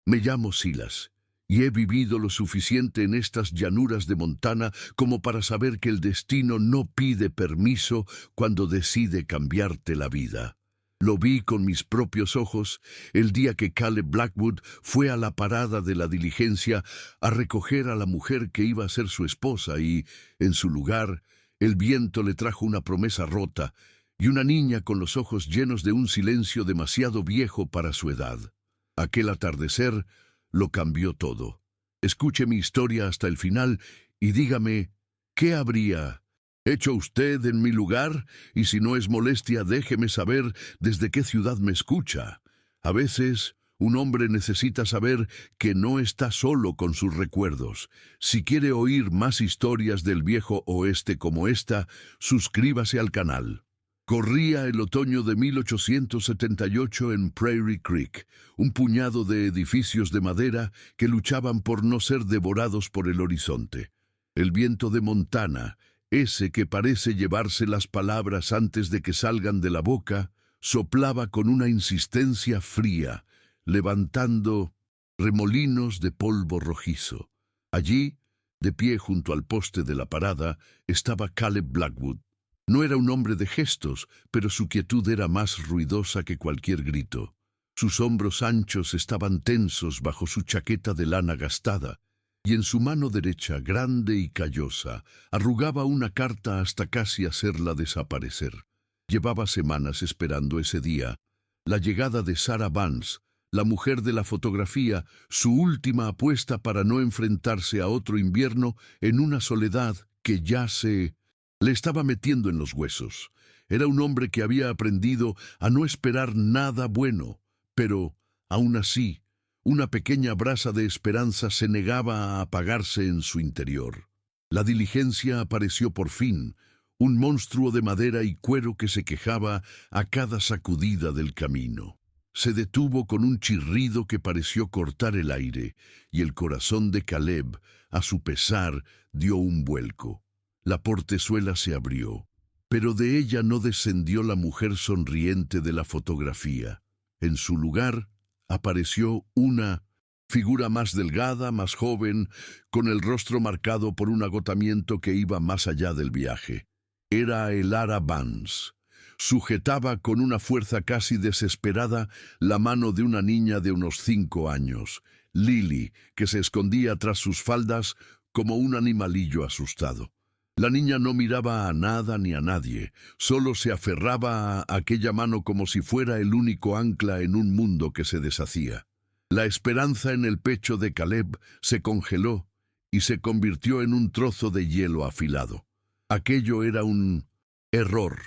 Me llamo Silas, y he vivido lo suficiente en estas llanuras de Montana como para saber que el destino no pide permiso cuando decide cambiarte la vida. Lo vi con mis propios ojos el día que Caleb Blackwood fue a la parada de la diligencia a recoger a la mujer que iba a ser su esposa y, en su lugar, el viento le trajo una promesa rota y una niña con los ojos llenos de un silencio demasiado viejo para su edad. Aquel atardecer lo cambió todo. Escuche mi historia hasta el final y dígame, ¿qué habría hecho usted en mi lugar? Y si no es molestia, déjeme saber desde qué ciudad me escucha. A veces, un hombre necesita saber que no está solo con sus recuerdos. Si quiere oír más historias del viejo oeste como esta, suscríbase al canal. Corría el otoño de 1878 en Prairie Creek, un puñado de edificios de madera que luchaban por no ser devorados por el horizonte. El viento de Montana, ese que parece llevarse las palabras antes de que salgan de la boca, soplaba con una insistencia fría, levantando remolinos de polvo rojizo. Allí, de pie junto al poste de la parada, estaba Caleb Blackwood. No era un hombre de gestos, pero su quietud era más ruidosa que cualquier grito. Sus hombros anchos estaban tensos bajo su chaqueta de lana gastada, y en su mano derecha, grande y callosa, arrugaba una carta hasta casi hacerla desaparecer. Llevaba semanas esperando ese día, la llegada de Sarah Vance, la mujer de la fotografía, su última apuesta para no enfrentarse a otro invierno en una soledad que ya le estaba metiendo en los huesos. Era un hombre que había aprendido a no esperar nada bueno, pero, aún así, una pequeña brasa de esperanza se negaba a apagarse en su interior. La diligencia apareció por fin, un monstruo de madera y cuero que se quejaba a cada sacudida del camino. Se detuvo con un chirrido que pareció cortar el aire, y el corazón de Caleb, a su pesar, dio un vuelco. La portezuela se abrió, pero de ella no descendió la mujer sonriente de la fotografía. En su lugar apareció una figura más delgada, más joven, con el rostro marcado por un agotamiento que iba más allá del viaje. Era Elara Vance. Sujetaba con una fuerza casi desesperada la mano de una niña de unos 5 años, Lily, que se escondía tras sus faldas como un animalillo asustado. La niña no miraba a nada ni a nadie, solo se aferraba a aquella mano como si fuera el único ancla en un mundo que se deshacía. La esperanza en el pecho de Caleb se congeló y se convirtió en un trozo de hielo afilado. Aquello era un error,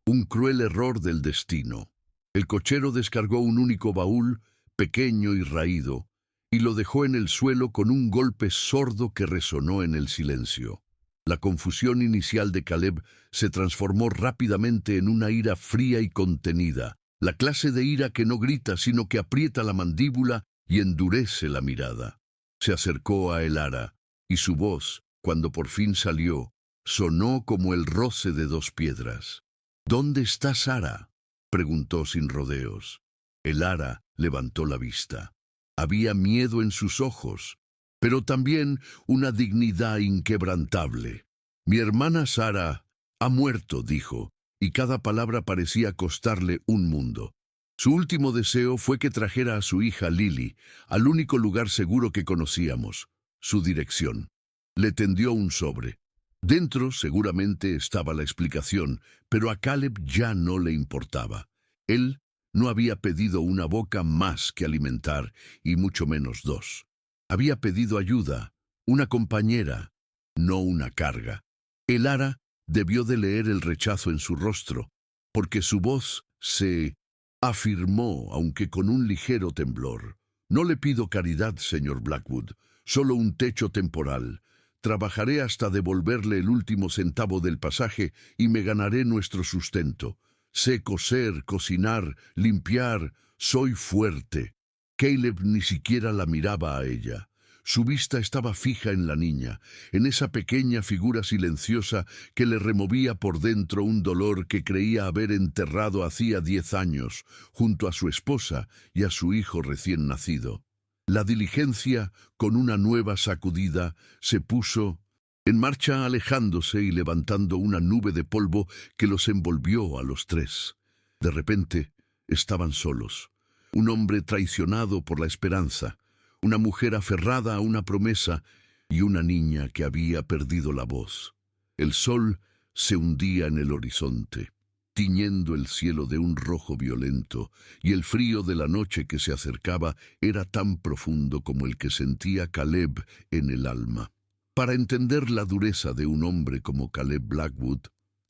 un cruel error del destino. El cochero descargó un único baúl, pequeño y raído, y lo dejó en el suelo con un golpe sordo que resonó en el silencio. La confusión inicial de Caleb se transformó rápidamente en una ira fría y contenida, la clase de ira que no grita sino que aprieta la mandíbula y endurece la mirada. Se acercó a Elara, y su voz, cuando por fin salió, sonó como el roce de 2 piedras. «¿Dónde está Sarah?», preguntó sin rodeos. Elara levantó la vista. Había miedo en sus ojos, pero también una dignidad inquebrantable. «Mi hermana Sarah ha muerto», dijo, y cada palabra parecía costarle un mundo. Su último deseo fue que trajera a su hija Lily al único lugar seguro que conocíamos, su dirección. Le tendió un sobre. Dentro seguramente estaba la explicación, pero a Caleb ya no le importaba. Él no había pedido una boca más que alimentar, y mucho menos 2. Había pedido ayuda, una compañera, no una carga. Elara debió de leer el rechazo en su rostro, porque su voz se afirmó, aunque con un ligero temblor. «No le pido caridad, señor Blackwood, solo un techo temporal. Trabajaré hasta devolverle el último centavo del pasaje y me ganaré nuestro sustento. Sé coser, cocinar, limpiar, soy fuerte». Caleb ni siquiera la miraba a ella. Su vista estaba fija en la niña, en esa pequeña figura silenciosa que le removía por dentro un dolor que creía haber enterrado hacía 10 años, junto a su esposa y a su hijo recién nacido. La diligencia, con una nueva sacudida, se puso en marcha, alejándose y levantando una nube de polvo que los envolvió a los tres. De repente, estaban solos. Un hombre traicionado por la esperanza, una mujer aferrada a una promesa y una niña que había perdido la voz. El sol se hundía en el horizonte, tiñendo el cielo de un rojo violento, y el frío de la noche que se acercaba era tan profundo como el que sentía Caleb en el alma. Para entender la dureza de un hombre como Caleb Blackwood,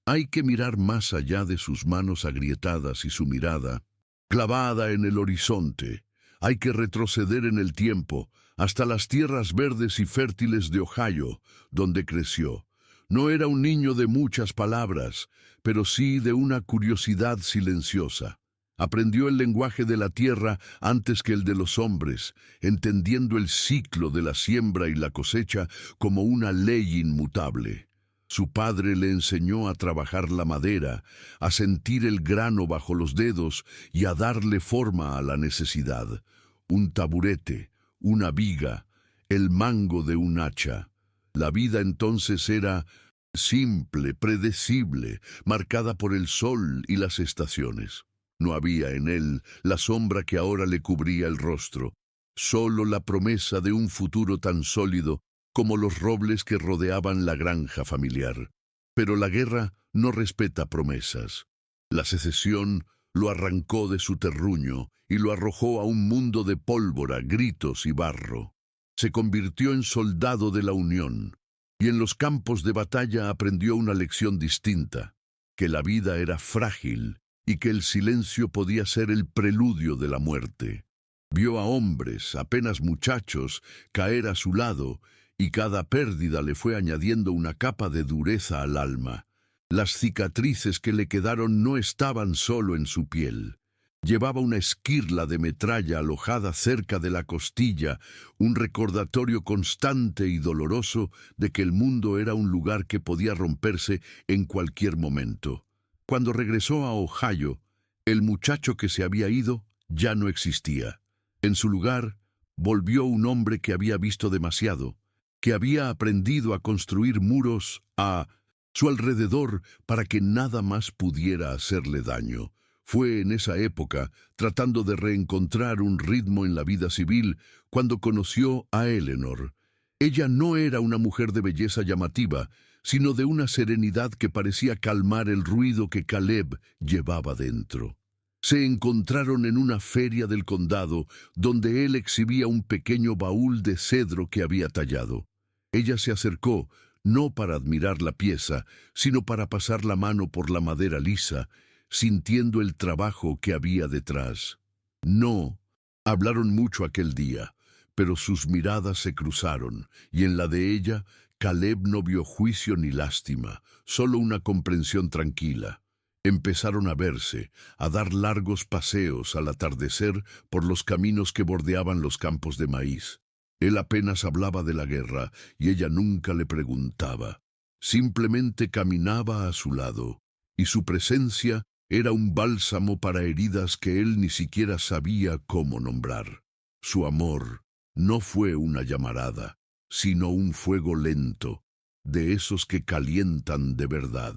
hay que mirar más allá de sus manos agrietadas y su mirada clavada en el horizonte. Hay que retroceder en el tiempo, hasta las tierras verdes y fértiles de Ohio, donde creció. No era un niño de muchas palabras, pero sí de una curiosidad silenciosa. Aprendió el lenguaje de la tierra antes que el de los hombres, entendiendo el ciclo de la siembra y la cosecha como una ley inmutable. Su padre le enseñó a trabajar la madera, a sentir el grano bajo los dedos y a darle forma a la necesidad. Un taburete, una viga, el mango de un hacha. La vida entonces era simple, predecible, marcada por el sol y las estaciones. No había en él la sombra que ahora le cubría el rostro, solo la promesa de un futuro tan sólido como los robles que rodeaban la granja familiar. Pero la guerra no respeta promesas. La secesión lo arrancó de su terruño y lo arrojó a un mundo de pólvora, gritos y barro. Se convirtió en soldado de la Unión, y en los campos de batalla aprendió una lección distinta, que la vida era frágil y que el silencio podía ser el preludio de la muerte. Vio a hombres, apenas muchachos, caer a su lado, y cada pérdida le fue añadiendo una capa de dureza al alma. Las cicatrices que le quedaron no estaban solo en su piel. Llevaba una esquirla de metralla alojada cerca de la costilla, un recordatorio constante y doloroso de que el mundo era un lugar que podía romperse en cualquier momento. Cuando regresó a Ohio, el muchacho que se había ido ya no existía. En su lugar, volvió un hombre que había visto demasiado, que había aprendido a construir muros a su alrededor para que nada más pudiera hacerle daño. Fue en esa época, tratando de reencontrar un ritmo en la vida civil, cuando conoció a Eleanor. Ella no era una mujer de belleza llamativa, sino de una serenidad que parecía calmar el ruido que Caleb llevaba dentro. Se encontraron en una feria del condado, donde él exhibía un pequeño baúl de cedro que había tallado. Ella se acercó, no para admirar la pieza, sino para pasar la mano por la madera lisa, sintiendo el trabajo que había detrás. No, hablaron mucho aquel día, pero sus miradas se cruzaron, y en la de ella, Caleb no vio juicio ni lástima, solo una comprensión tranquila. Empezaron a verse, a dar largos paseos al atardecer por los caminos que bordeaban los campos de maíz. Él apenas hablaba de la guerra y ella nunca le preguntaba. Simplemente caminaba a su lado, y su presencia era un bálsamo para heridas que él ni siquiera sabía cómo nombrar. Su amor no fue una llamarada, sino un fuego lento, de esos que calientan de verdad.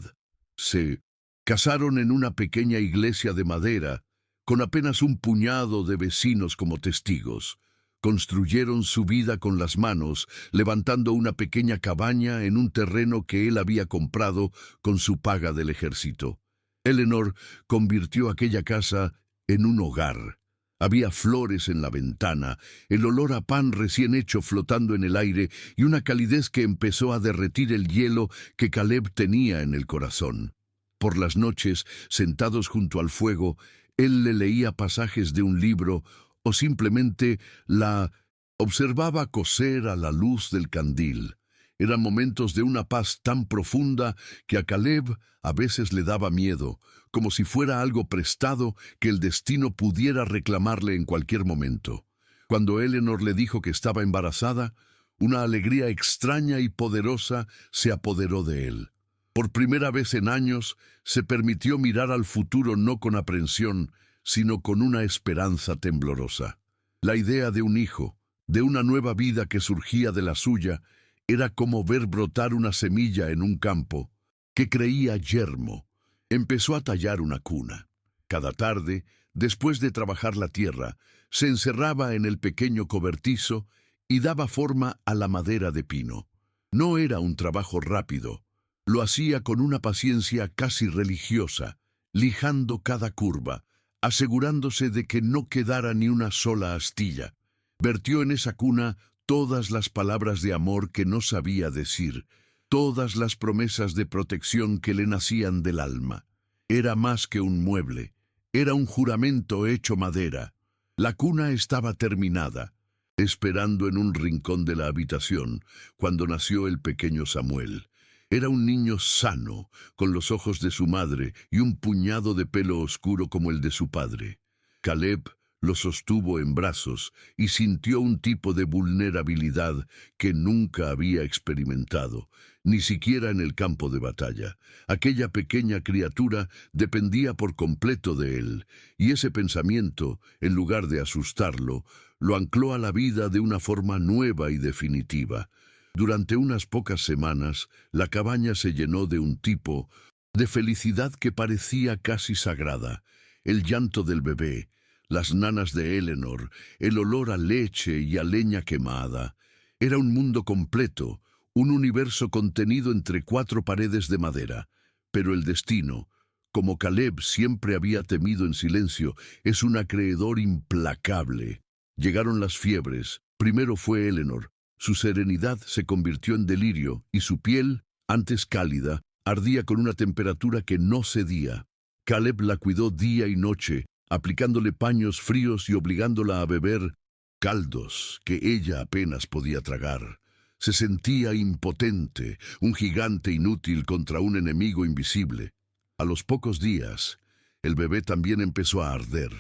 Se casaron en una pequeña iglesia de madera, con apenas un puñado de vecinos como testigos. Construyeron su vida con las manos, levantando una pequeña cabaña en un terreno que él había comprado con su paga del ejército. Eleanor convirtió aquella casa en un hogar. Había flores en la ventana, el olor a pan recién hecho flotando en el aire y una calidez que empezó a derretir el hielo que Caleb tenía en el corazón. Por las noches, sentados junto al fuego, él le leía pasajes de un libro o simplemente la observaba coser a la luz del candil. Eran momentos de una paz tan profunda que a Caleb a veces le daba miedo, como si fuera algo prestado que el destino pudiera reclamarle en cualquier momento. Cuando Eleanor le dijo que estaba embarazada, una alegría extraña y poderosa se apoderó de él. Por primera vez en años, se permitió mirar al futuro no con aprensión, sino con una esperanza temblorosa. La idea de un hijo, de una nueva vida que surgía de la suya. Era como ver brotar una semilla en un campo que creía yermo. Empezó a tallar una cuna. Cada tarde, después de trabajar la tierra, se encerraba en el pequeño cobertizo y daba forma a la madera de pino. No era un trabajo rápido. Lo hacía con una paciencia casi religiosa, lijando cada curva, asegurándose de que no quedara ni una sola astilla. Vertió en esa cuna todas las palabras de amor que no sabía decir, todas las promesas de protección que le nacían del alma. Era más que un mueble, era un juramento hecho madera. La cuna estaba terminada, esperando en un rincón de la habitación, cuando nació el pequeño Samuel. Era un niño sano, con los ojos de su madre y un puñado de pelo oscuro como el de su padre. Caleb lo sostuvo en brazos y sintió un tipo de vulnerabilidad que nunca había experimentado, ni siquiera en el campo de batalla. Aquella pequeña criatura dependía por completo de él, y ese pensamiento, en lugar de asustarlo, lo ancló a la vida de una forma nueva y definitiva. Durante unas pocas semanas, la cabaña se llenó de un tipo de felicidad que parecía casi sagrada. El llanto del bebé, las nanas de Eleanor, el olor a leche y a leña quemada. Era un mundo completo, un universo contenido entre 4 paredes de madera. Pero el destino, como Caleb siempre había temido en silencio, es un acreedor implacable. Llegaron las fiebres. Primero fue Eleanor. Su serenidad se convirtió en delirio y su piel, antes cálida, ardía con una temperatura que no cedía. Caleb la cuidó día y noche, aplicándole paños fríos y obligándola a beber caldos que ella apenas podía tragar. Se sentía impotente, un gigante inútil contra un enemigo invisible. A los pocos días, el bebé también empezó a arder.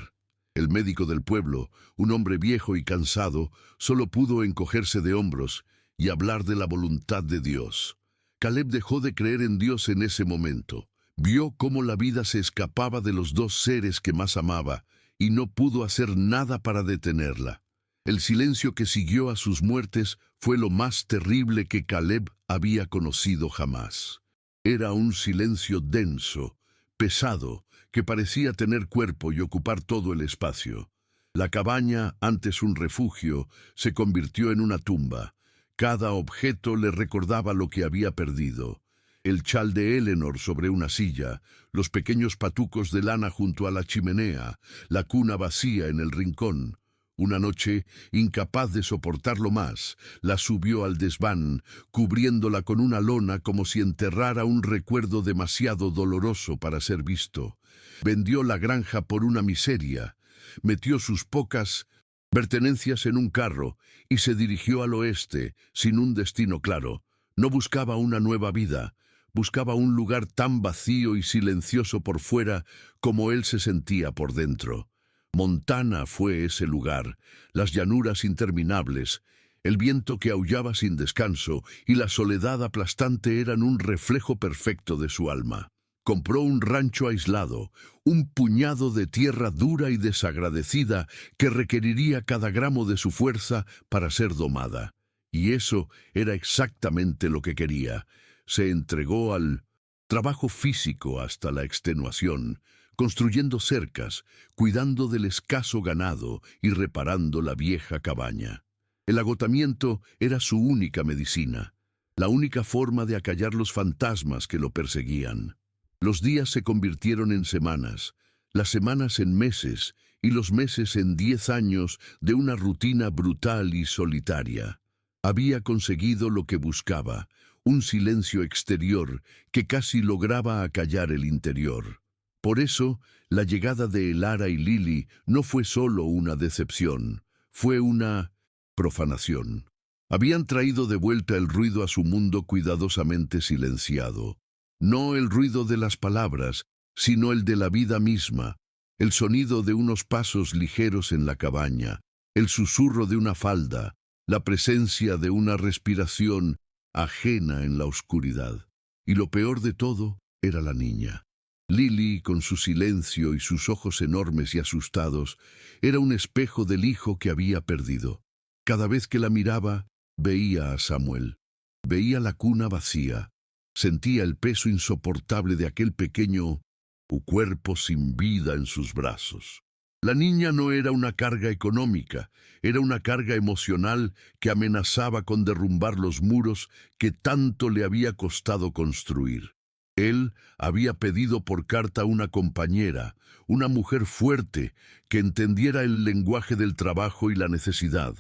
El médico del pueblo, un hombre viejo y cansado, solo pudo encogerse de hombros y hablar de la voluntad de Dios. Caleb dejó de creer en Dios en ese momento. Vio cómo la vida se escapaba de los 2 seres que más amaba y no pudo hacer nada para detenerla. El silencio que siguió a sus muertes fue lo más terrible que Caleb había conocido jamás. Era un silencio denso, pesado, que parecía tener cuerpo y ocupar todo el espacio. La cabaña, antes un refugio, se convirtió en una tumba. Cada objeto le recordaba lo que había perdido. El chal de Eleanor sobre una silla, los pequeños patucos de lana junto a la chimenea, la cuna vacía en el rincón. Una noche, incapaz de soportarlo más, la subió al desván, cubriéndola con una lona como si enterrara un recuerdo demasiado doloroso para ser visto. Vendió la granja por una miseria, metió sus pocas pertenencias en un carro y se dirigió al oeste, sin un destino claro. No buscaba una nueva vida, buscaba un lugar tan vacío y silencioso por fuera como él se sentía por dentro. Montana fue ese lugar, las llanuras interminables, el viento que aullaba sin descanso y la soledad aplastante eran un reflejo perfecto de su alma. Compró un rancho aislado, un puñado de tierra dura y desagradecida que requeriría cada gramo de su fuerza para ser domada. Y eso era exactamente lo que quería. Se entregó al trabajo físico hasta la extenuación, construyendo cercas, cuidando del escaso ganado y reparando la vieja cabaña. El agotamiento era su única medicina, la única forma de acallar los fantasmas que lo perseguían. Los días se convirtieron en semanas, las semanas en meses y los meses en 10 años de una rutina brutal y solitaria. Había conseguido lo que buscaba, un silencio exterior que casi lograba acallar el interior. Por eso, la llegada de Elara y Lily no fue solo una decepción, fue una profanación. Habían traído de vuelta el ruido a su mundo cuidadosamente silenciado. No el ruido de las palabras, sino el de la vida misma, el sonido de unos pasos ligeros en la cabaña, el susurro de una falda, la presencia de una respiración ajena en la oscuridad. Y lo peor de todo era la niña. Lily, con su silencio y sus ojos enormes y asustados, era un espejo del hijo que había perdido. Cada vez que la miraba, veía a Samuel. Veía la cuna vacía. Sentía el peso insoportable de aquel pequeño cuerpo sin vida en sus brazos. La niña no era una carga económica, era una carga emocional que amenazaba con derrumbar los muros que tanto le había costado construir. Él había pedido por carta una compañera, una mujer fuerte, que entendiera el lenguaje del trabajo y la necesidad.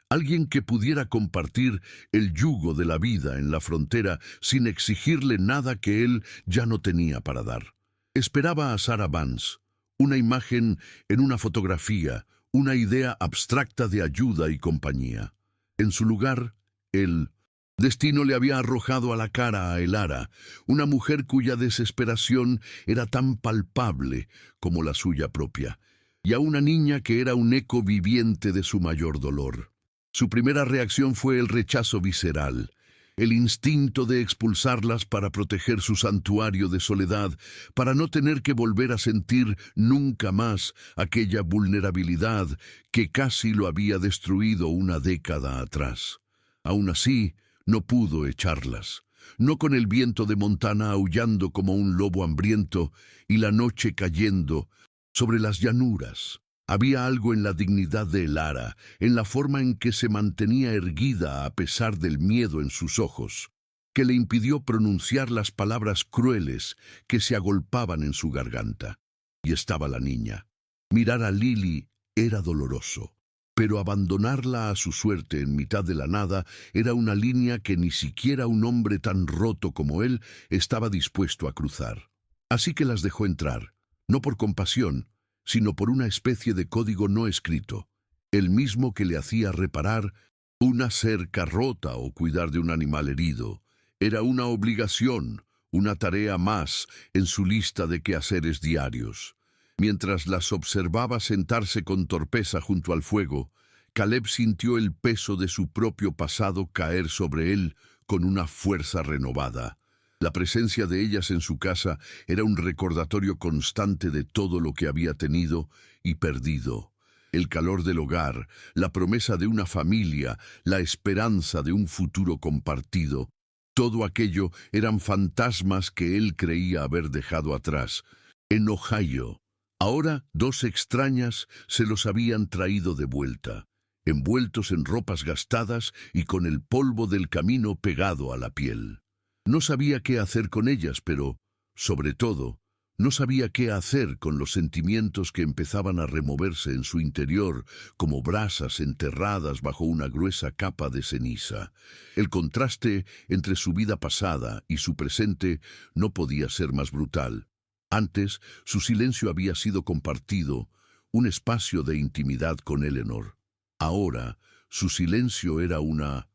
Alguien que pudiera compartir el yugo de la vida en la frontera sin exigirle nada que él ya no tenía para dar. Esperaba a Sarah Vance, una imagen en una fotografía, una idea abstracta de ayuda y compañía. En su lugar, el destino le había arrojado a la cara a Elara, una mujer cuya desesperación era tan palpable como la suya propia, y a una niña que era un eco viviente de su mayor dolor. Su primera reacción fue el rechazo visceral, el instinto de expulsarlas para proteger su santuario de soledad, para no tener que volver a sentir nunca más aquella vulnerabilidad que casi lo había destruido una década atrás. Aún así, no pudo echarlas, no con el viento de Montana aullando como un lobo hambriento y la noche cayendo sobre las llanuras. Había algo en la dignidad de Elara, en la forma en que se mantenía erguida a pesar del miedo en sus ojos, que le impidió pronunciar las palabras crueles que se agolpaban en su garganta. Y estaba la niña. Mirar a Lily era doloroso, pero abandonarla a su suerte en mitad de la nada era una línea que ni siquiera un hombre tan roto como él estaba dispuesto a cruzar. Así que las dejó entrar, no por compasión, sino por una especie de código no escrito, el mismo que le hacía reparar una cerca rota o cuidar de un animal herido. Era una obligación, una tarea más en su lista de quehaceres diarios. Mientras las observaba sentarse con torpeza junto al fuego, Caleb sintió el peso de su propio pasado caer sobre él con una fuerza renovada. La presencia de ellas en su casa era un recordatorio constante de todo lo que había tenido y perdido. El calor del hogar, la promesa de una familia, la esperanza de un futuro compartido. Todo aquello eran fantasmas que él creía haber dejado atrás. En Ohio, ahora 2 extrañas se los habían traído de vuelta, envueltos en ropas gastadas y con el polvo del camino pegado a la piel. No sabía qué hacer con ellas, pero, sobre todo, no sabía qué hacer con los sentimientos que empezaban a removerse en su interior como brasas enterradas bajo una gruesa capa de ceniza. El contraste entre su vida pasada y su presente no podía ser más brutal. Antes, su silencio había sido compartido, un espacio de intimidad con Eleanor. Ahora, su silencio era una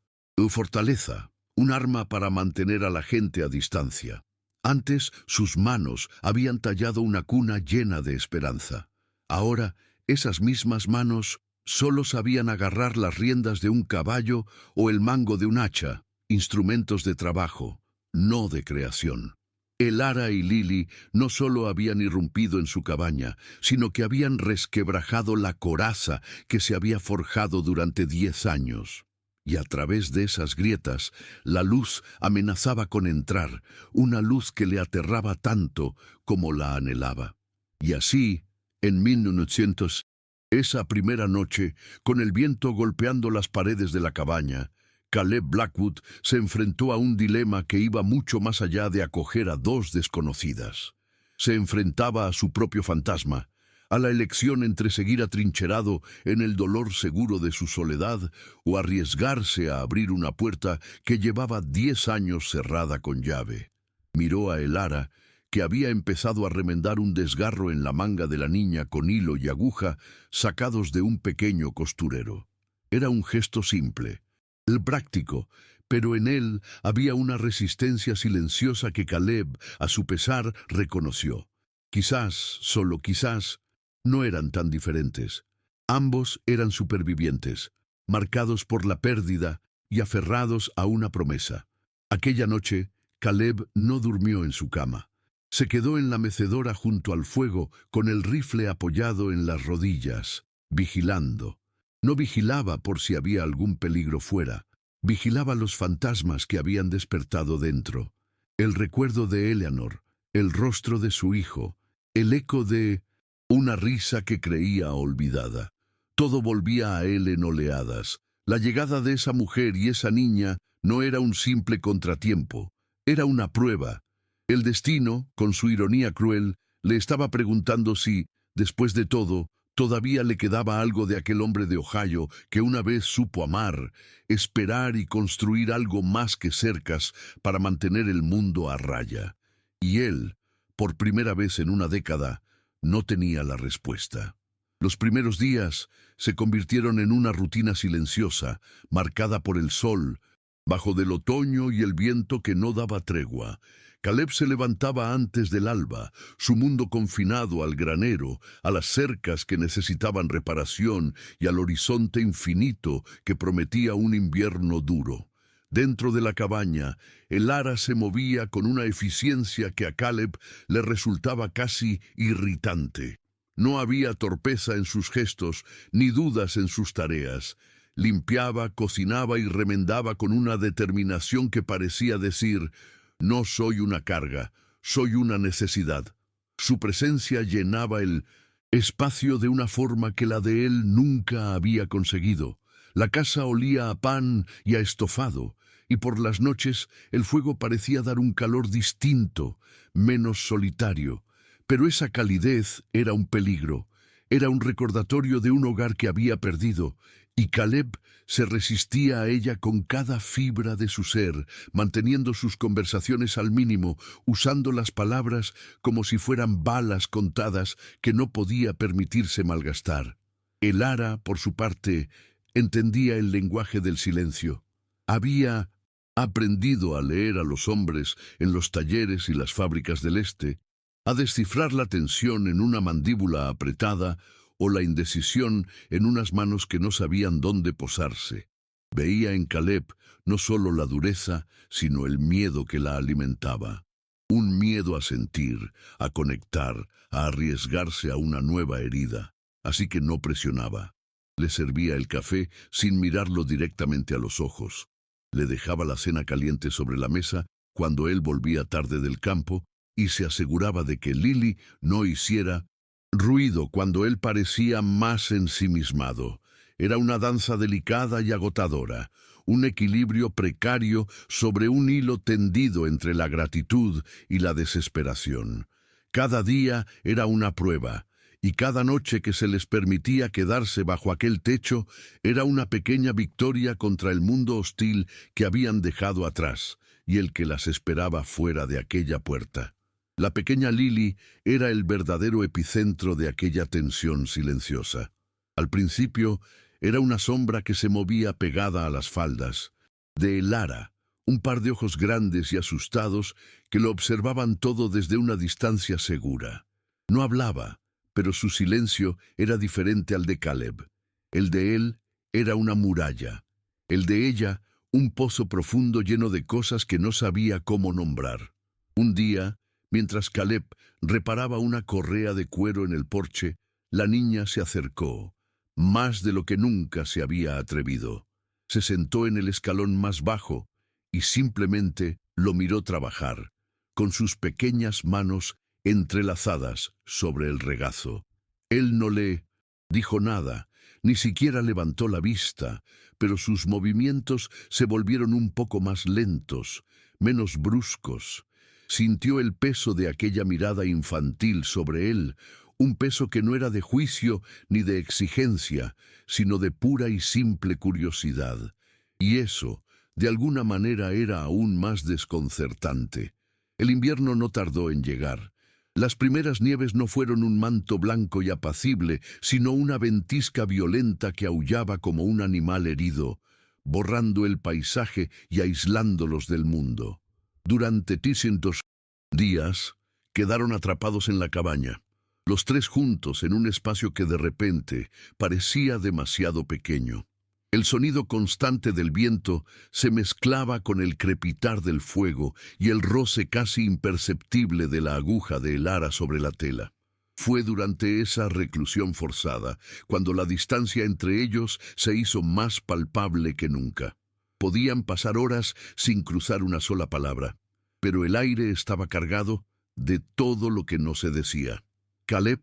fortaleza. Un arma para mantener a la gente a distancia. Antes, sus manos habían tallado una cuna llena de esperanza. Ahora, esas mismas manos solo sabían agarrar las riendas de un caballo o el mango de un hacha, instrumentos de trabajo, no de creación. Elara y Lily no solo habían irrumpido en su cabaña, sino que habían resquebrajado la coraza que se había forjado durante 10 años. Y a través de esas grietas, la luz amenazaba con entrar, una luz que le aterraba tanto como la anhelaba. Y así, en 1900, esa primera noche, con el viento golpeando las paredes de la cabaña, Caleb Blackwood se enfrentó a un dilema que iba mucho más allá de acoger a 2 desconocidas. Se enfrentaba a su propio fantasma, a la elección entre seguir atrincherado en el dolor seguro de su soledad o arriesgarse a abrir una puerta que llevaba 10 años cerrada con llave. Miró a Elara, que había empezado a remendar un desgarro en la manga de la niña con hilo y aguja sacados de un pequeño costurero. Era un gesto simple, el práctico, pero en él había una resistencia silenciosa que Caleb, a su pesar, reconoció. Quizás, solo quizás, no eran tan diferentes. Ambos eran supervivientes, marcados por la pérdida y aferrados a una promesa. Aquella noche, Caleb no durmió en su cama. Se quedó en la mecedora junto al fuego, con el rifle apoyado en las rodillas, vigilando. No vigilaba por si había algún peligro fuera. Vigilaba los fantasmas que habían despertado dentro. El recuerdo de Eleanor, el rostro de su hijo, el eco de una risa que creía olvidada. Todo volvía a él en oleadas. La llegada de esa mujer y esa niña no era un simple contratiempo, era una prueba. El destino, con su ironía cruel, le estaba preguntando si, después de todo, todavía le quedaba algo de aquel hombre de Ohio que una vez supo amar, esperar y construir algo más que cercas para mantener el mundo a raya. Y él, por primera vez en una década, no tenía la respuesta. Los primeros días se convirtieron en una rutina silenciosa, marcada por el sol, bajo del otoño y el viento que no daba tregua. Caleb se levantaba antes del alba, su mundo confinado al granero, a las cercas que necesitaban reparación y al horizonte infinito que prometía un invierno duro. Dentro de la cabaña, el ara se movía con una eficiencia que a Caleb le resultaba casi irritante. No había torpeza en sus gestos, ni dudas en sus tareas. Limpiaba, cocinaba y remendaba con una determinación que parecía decir: no soy una carga, soy una necesidad. Su presencia llenaba el espacio de una forma que la de él nunca había conseguido. La casa olía a pan y a estofado, y por las noches el fuego parecía dar un calor distinto, menos solitario. Pero esa calidez era un peligro, era un recordatorio de un hogar que había perdido, y Caleb se resistía a ella con cada fibra de su ser, manteniendo sus conversaciones al mínimo, usando las palabras como si fueran balas contadas que no podía permitirse malgastar. El ara, por su parte, entendía el lenguaje del silencio. Había aprendido a leer a los hombres en los talleres y las fábricas del este, a descifrar la tensión en una mandíbula apretada o la indecisión en unas manos que no sabían dónde posarse. Veía en Caleb no solo la dureza, sino el miedo que la alimentaba. Un miedo a sentir, a conectar, a arriesgarse a una nueva herida. Así que no presionaba. Le servía el café sin mirarlo directamente a los ojos. Le dejaba la cena caliente sobre la mesa cuando él volvía tarde del campo y se aseguraba de que Lily no hiciera ruido cuando él parecía más ensimismado. Era una danza delicada y agotadora, un equilibrio precario sobre un hilo tendido entre la gratitud y la desesperación. Cada día era una prueba, y cada noche que se les permitía quedarse bajo aquel techo era una pequeña victoria contra el mundo hostil que habían dejado atrás y el que las esperaba fuera de aquella puerta. La pequeña Lily era el verdadero epicentro de aquella tensión silenciosa. Al principio era una sombra que se movía pegada a las faldas de Elara, un par de ojos grandes y asustados que lo observaban todo desde una distancia segura. No hablaba, pero su silencio era diferente al de Caleb. El de él era una muralla, el de ella un pozo profundo lleno de cosas que no sabía cómo nombrar. Un día, mientras Caleb reparaba una correa de cuero en el porche, la niña se acercó, más de lo que nunca se había atrevido. Se sentó en el escalón más bajo y simplemente lo miró trabajar, con sus pequeñas manos entrelazadas sobre el regazo. Él no le dijo nada, ni siquiera levantó la vista, pero sus movimientos se volvieron un poco más lentos, menos bruscos. Sintió el peso de aquella mirada infantil sobre él, un peso que no era de juicio ni de exigencia, sino de pura y simple curiosidad. Y eso, de alguna manera, era aún más desconcertante. El invierno no tardó en llegar. Las primeras nieves no fueron un manto blanco y apacible, sino una ventisca violenta que aullaba como un animal herido, borrando el paisaje y aislándolos del mundo. Durante 300 días quedaron atrapados en la cabaña, los tres juntos en un espacio que de repente parecía demasiado pequeño. El sonido constante del viento se mezclaba con el crepitar del fuego y el roce casi imperceptible de la aguja de Elara sobre la tela. Fue durante esa reclusión forzada, cuando la distancia entre ellos se hizo más palpable que nunca. Podían pasar horas sin cruzar una sola palabra, pero el aire estaba cargado de todo lo que no se decía. Caleb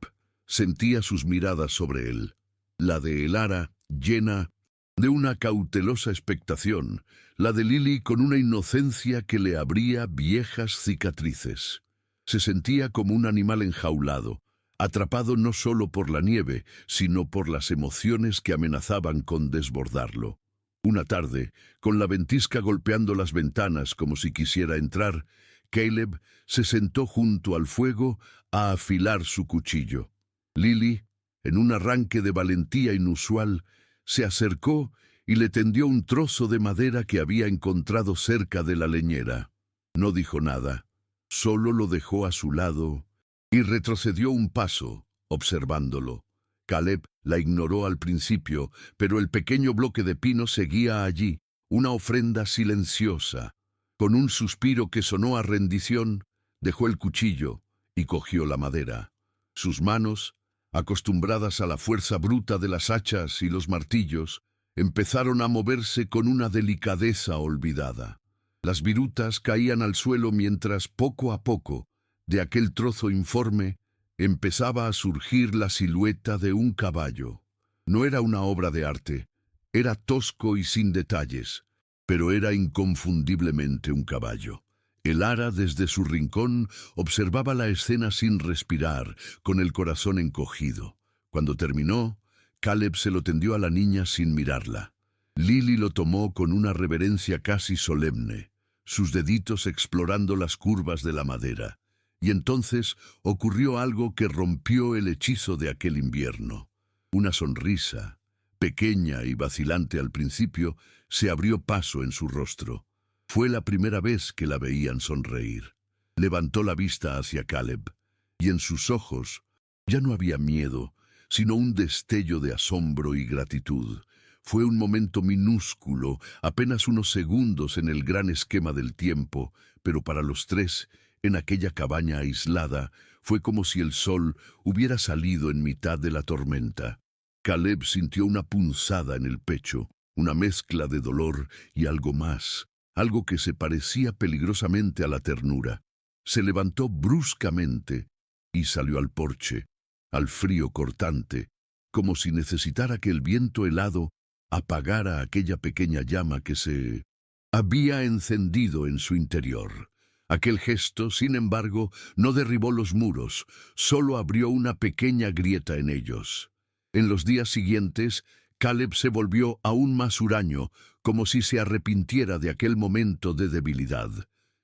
sentía sus miradas sobre él, la de Elara llena de una cautelosa expectación, la de Lily con una inocencia que le abría viejas cicatrices. Se sentía como un animal enjaulado, atrapado no solo por la nieve, sino por las emociones que amenazaban con desbordarlo. Una tarde, con la ventisca golpeando las ventanas como si quisiera entrar, Caleb se sentó junto al fuego a afilar su cuchillo. Lily, en un arranque de valentía inusual, se acercó y le tendió un trozo de madera que había encontrado cerca de la leñera. No dijo nada, solo lo dejó a su lado y retrocedió un paso, observándolo. Caleb la ignoró al principio, pero el pequeño bloque de pino seguía allí, una ofrenda silenciosa. Con un suspiro que sonó a rendición, dejó el cuchillo y cogió la madera. Sus manos, acostumbradas a la fuerza bruta de las hachas y los martillos, empezaron a moverse con una delicadeza olvidada. Las virutas caían al suelo mientras, poco a poco, de aquel trozo informe, empezaba a surgir la silueta de un caballo. No era una obra de arte, era tosco y sin detalles, pero era inconfundiblemente un caballo. Elara, desde su rincón, observaba la escena sin respirar, con el corazón encogido. Cuando terminó, Caleb se lo tendió a la niña sin mirarla. Lily lo tomó con una reverencia casi solemne, sus deditos explorando las curvas de la madera. Y entonces ocurrió algo que rompió el hechizo de aquel invierno. Una sonrisa, pequeña y vacilante al principio, se abrió paso en su rostro. Fue la primera vez que la veían sonreír. Levantó la vista hacia Caleb, y en sus ojos ya no había miedo, sino un destello de asombro y gratitud. Fue un momento minúsculo, apenas unos segundos en el gran esquema del tiempo, pero para los tres, en aquella cabaña aislada, fue como si el sol hubiera salido en mitad de la tormenta. Caleb sintió una punzada en el pecho, una mezcla de dolor y algo más, algo que se parecía peligrosamente a la ternura. Se levantó bruscamente y salió al porche, al frío cortante, como si necesitara que el viento helado apagara aquella pequeña llama que se había encendido en su interior. Aquel gesto, sin embargo, no derribó los muros, solo abrió una pequeña grieta en ellos. En los días siguientes, Caleb se volvió aún más huraño, como si se arrepintiera de aquel momento de debilidad.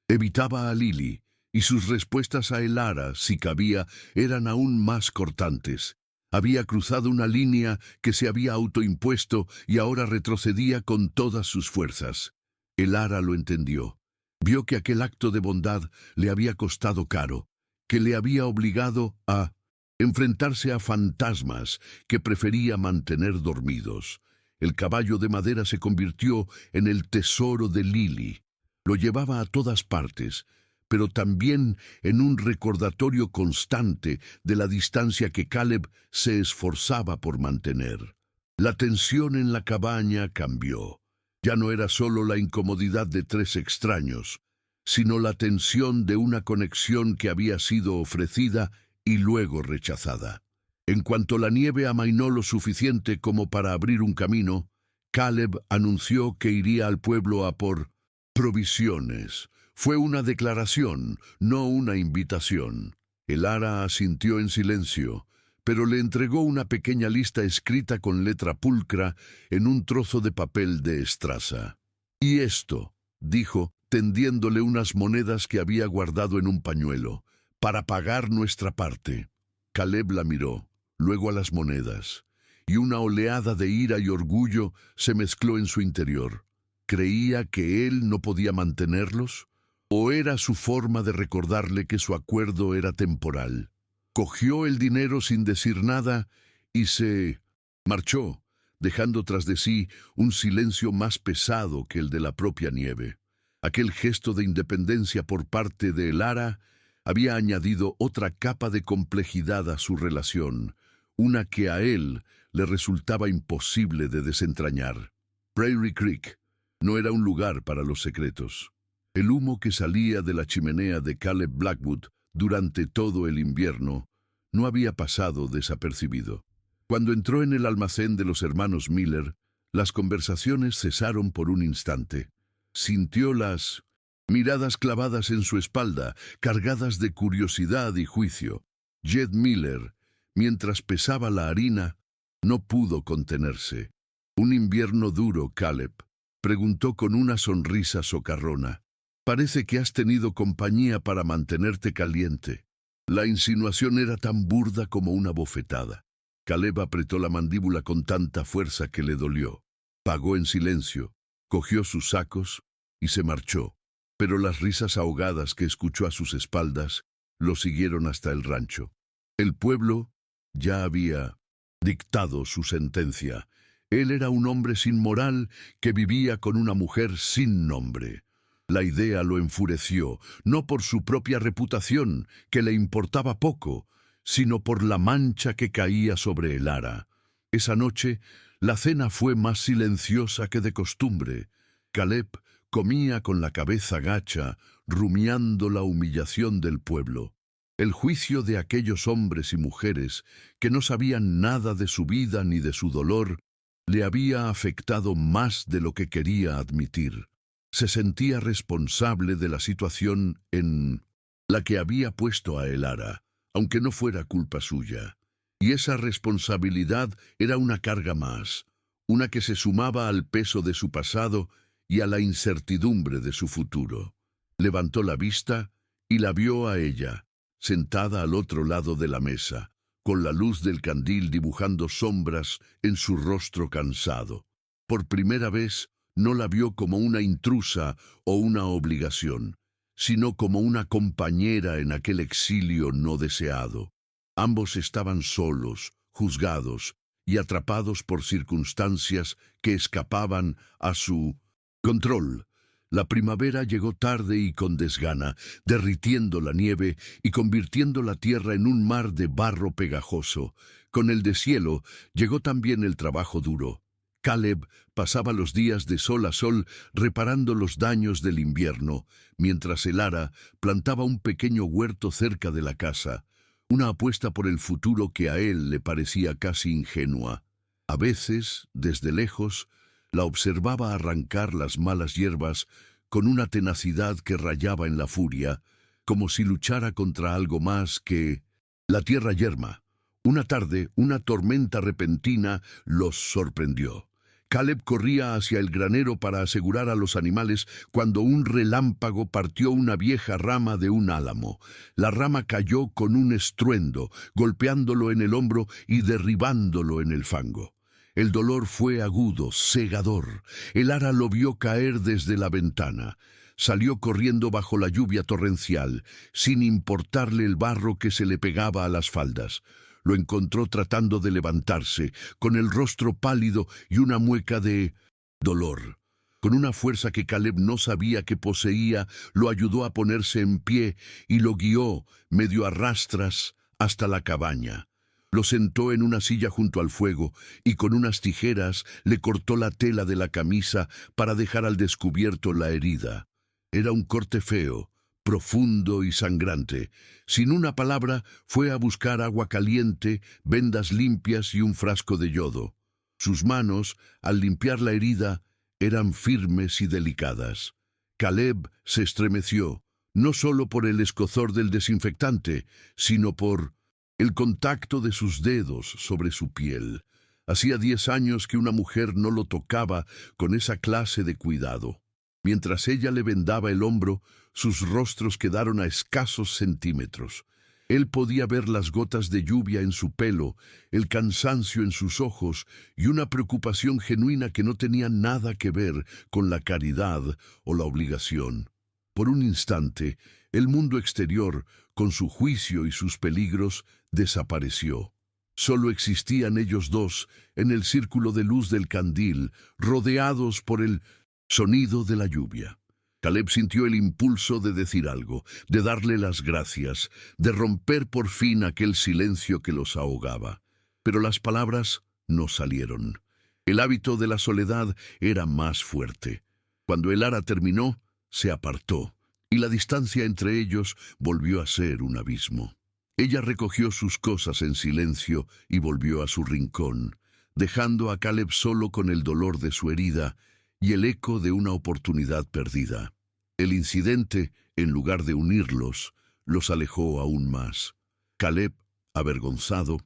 Evitaba a Lily, y sus respuestas a Elara, si cabía, eran aún más cortantes. Había cruzado una línea que se había autoimpuesto y ahora retrocedía con todas sus fuerzas. Elara lo entendió. Vio que aquel acto de bondad le había costado caro, que le había obligado a enfrentarse a fantasmas que prefería mantener dormidos. El caballo de madera se convirtió en el tesoro de Lily. Lo llevaba a todas partes, pero también en un recordatorio constante de la distancia que Caleb se esforzaba por mantener. La tensión en la cabaña cambió. Ya no era solo la incomodidad de tres extraños, sino la tensión de una conexión que había sido ofrecida y luego rechazada. En cuanto la nieve amainó lo suficiente como para abrir un camino, Caleb anunció que iría al pueblo a por provisiones. Fue una declaración, no una invitación. Elara asintió en silencio, pero le entregó una pequeña lista escrita con letra pulcra en un trozo de papel de estraza. «Y esto», dijo, tendiéndole unas monedas que había guardado en un pañuelo, «para pagar nuestra parte». Caleb la miró, luego a las monedas, y una oleada de ira y orgullo se mezcló en su interior. ¿Creía que él no podía mantenerlos? ¿O era su forma de recordarle que su acuerdo era temporal? Cogió el dinero sin decir nada y se marchó, dejando tras de sí un silencio más pesado que el de la propia nieve. Aquel gesto de independencia por parte de Elara había añadido otra capa de complejidad a su relación, una que a él le resultaba imposible de desentrañar. Prairie Creek no era un lugar para los secretos. El humo que salía de la chimenea de Caleb Blackwood durante todo el invierno no había pasado desapercibido. Cuando entró en el almacén de los hermanos Miller, las conversaciones cesaron por un instante. Sintió las miradas clavadas en su espalda, cargadas de curiosidad y juicio. Jed Miller, mientras pesaba la harina, no pudo contenerse. «¿Un invierno duro, Caleb?», preguntó con una sonrisa socarrona. «Parece que has tenido compañía para mantenerte caliente». La insinuación era tan burda como una bofetada. Caleb apretó la mandíbula con tanta fuerza que le dolió. Pagó en silencio, cogió sus sacos y se marchó. Pero las risas ahogadas que escuchó a sus espaldas lo siguieron hasta el rancho. El pueblo ya había dictado su sentencia. Él era un hombre sin moral que vivía con una mujer sin nombre. La idea lo enfureció, no por su propia reputación, que le importaba poco, sino por la mancha que caía sobre el ara. Esa noche, la cena fue más silenciosa que de costumbre. Caleb comía con la cabeza gacha, rumiando la humillación del pueblo. El juicio de aquellos hombres y mujeres que no sabían nada de su vida ni de su dolor le había afectado más de lo que quería admitir. Se sentía responsable de la situación en la que había puesto a el ara, aunque no fuera culpa suya. Y esa responsabilidad era una carga más, una que se sumaba al peso de su pasado y a la incertidumbre de su futuro. Levantó la vista y la vio a ella, sentada al otro lado de la mesa, con la luz del candil dibujando sombras en su rostro cansado. Por primera vez no la vio como una intrusa o una obligación, sino como una compañera en aquel exilio no deseado. Ambos estaban solos, juzgados y atrapados por circunstancias que escapaban a su control. La primavera llegó tarde y con desgana, derritiendo la nieve y convirtiendo la tierra en un mar de barro pegajoso. Con el deshielo llegó también el trabajo duro. Caleb pasaba los días de sol a sol reparando los daños del invierno, mientras el ara plantaba un pequeño huerto cerca de la casa, una apuesta por el futuro que a él le parecía casi ingenua. A veces, desde lejos, la observaba arrancar las malas hierbas con una tenacidad que rayaba en la furia, como si luchara contra algo más que la tierra yerma. Una tarde, una tormenta repentina los sorprendió. Caleb corría hacia el granero para asegurar a los animales cuando un relámpago partió una vieja rama de un álamo. La rama cayó con un estruendo, golpeándolo en el hombro y derribándolo en el fango. El dolor fue agudo, cegador. El ara lo vio caer desde la ventana. Salió corriendo bajo la lluvia torrencial, sin importarle el barro que se le pegaba a las faldas. Lo encontró tratando de levantarse, con el rostro pálido y una mueca de dolor. Con una fuerza que Caleb no sabía que poseía, lo ayudó a ponerse en pie y lo guió, medio a rastras, hasta la cabaña. Lo sentó en una silla junto al fuego y con unas tijeras le cortó la tela de la camisa para dejar al descubierto la herida. Era un corte feo, profundo y sangrante. Sin una palabra, fue a buscar agua caliente, vendas limpias y un frasco de yodo. Sus manos, al limpiar la herida, eran firmes y delicadas. Caleb se estremeció, no solo por el escozor del desinfectante, sino por el contacto de sus dedos sobre su piel. Hacía 10 años que una mujer no lo tocaba con esa clase de cuidado. Mientras ella le vendaba el hombro, sus rostros quedaron a escasos centímetros. Él podía ver las gotas de lluvia en su pelo, el cansancio en sus ojos y una preocupación genuina que no tenía nada que ver con la caridad o la obligación. Por un instante, el mundo exterior, con su juicio y sus peligros, desapareció. Solo existían ellos dos en el círculo de luz del candil, rodeados por el sonido de la lluvia. Caleb sintió el impulso de decir algo, de darle las gracias, de romper por fin aquel silencio que los ahogaba. Pero las palabras no salieron. El hábito de la soledad era más fuerte. Cuando el ara terminó, se apartó, y la distancia entre ellos volvió a ser un abismo. Ella recogió sus cosas en silencio y volvió a su rincón, dejando a Caleb solo con el dolor de su herida y el eco de una oportunidad perdida. El incidente, en lugar de unirlos, los alejó aún más. Caleb, avergonzado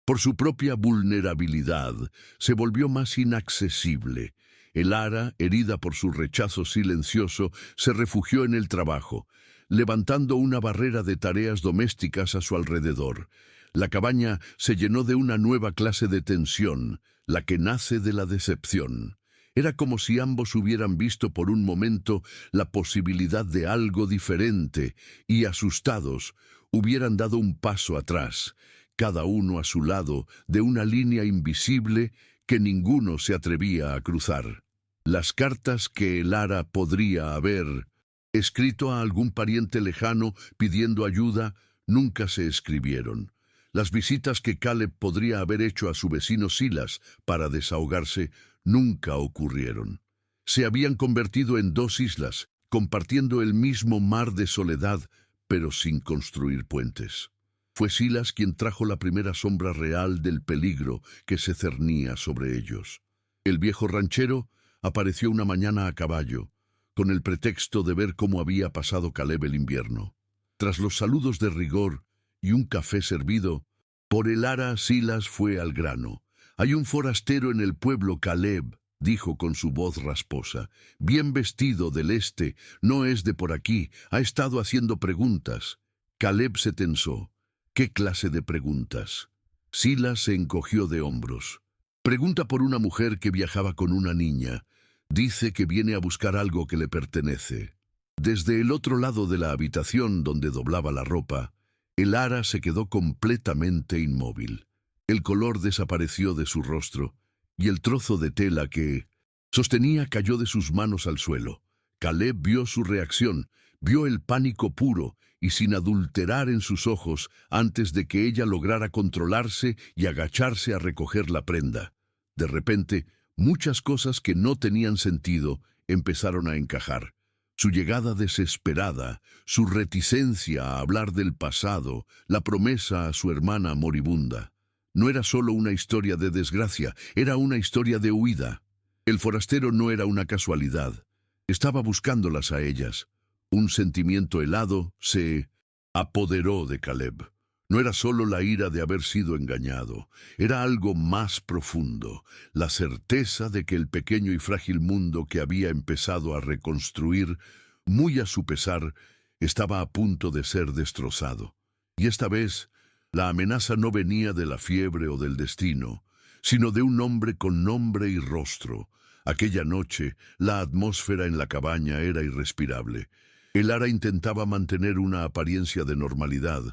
por su propia vulnerabilidad, se volvió más inaccesible. El ara, herida por su rechazo silencioso, se refugió en el trabajo, levantando una barrera de tareas domésticas a su alrededor. La cabaña se llenó de una nueva clase de tensión, la que nace de la decepción. Era como si ambos hubieran visto por un momento la posibilidad de algo diferente y, asustados, hubieran dado un paso atrás, cada uno a su lado de una línea invisible que ninguno se atrevía a cruzar. Las cartas que el ara podría haber escrito a algún pariente lejano pidiendo ayuda nunca se escribieron. Las visitas que Caleb podría haber hecho a su vecino Silas para desahogarse nunca ocurrieron. Se habían convertido en dos islas, compartiendo el mismo mar de soledad, pero sin construir puentes. Fue Silas quien trajo la primera sombra real del peligro que se cernía sobre ellos. El viejo ranchero apareció una mañana a caballo, con el pretexto de ver cómo había pasado Caleb el invierno. Tras los saludos de rigor y un café servido, por el ara Silas fue al grano. «Hay un forastero en el pueblo, Caleb», dijo con su voz rasposa, «bien vestido del este, no es de por aquí, ha estado haciendo preguntas». Caleb se tensó. ¿Qué clase de preguntas? Silas se encogió de hombros. Pregunta por una mujer que viajaba con una niña. Dice que viene a buscar algo que le pertenece. Desde el otro lado de la habitación donde doblaba la ropa, el ara se quedó completamente inmóvil. El color desapareció de su rostro, y el trozo de tela que sostenía cayó de sus manos al suelo. Caleb vio su reacción, vio el pánico puro y sin adulterar en sus ojos antes de que ella lograra controlarse y agacharse a recoger la prenda. De repente, muchas cosas que no tenían sentido empezaron a encajar. Su llegada desesperada, su reticencia a hablar del pasado, la promesa a su hermana moribunda. No era solo una historia de desgracia, era una historia de huida. El forastero no era una casualidad. Estaba buscándolas a ellas. Un sentimiento helado se apoderó de Caleb. No era solo la ira de haber sido engañado, era algo más profundo, la certeza de que el pequeño y frágil mundo que había empezado a reconstruir, muy a su pesar, estaba a punto de ser destrozado. Y esta vez, la amenaza no venía de la fiebre o del destino, sino de un hombre con nombre y rostro. Aquella noche, la atmósfera en la cabaña era irrespirable. El ara intentaba mantener una apariencia de normalidad,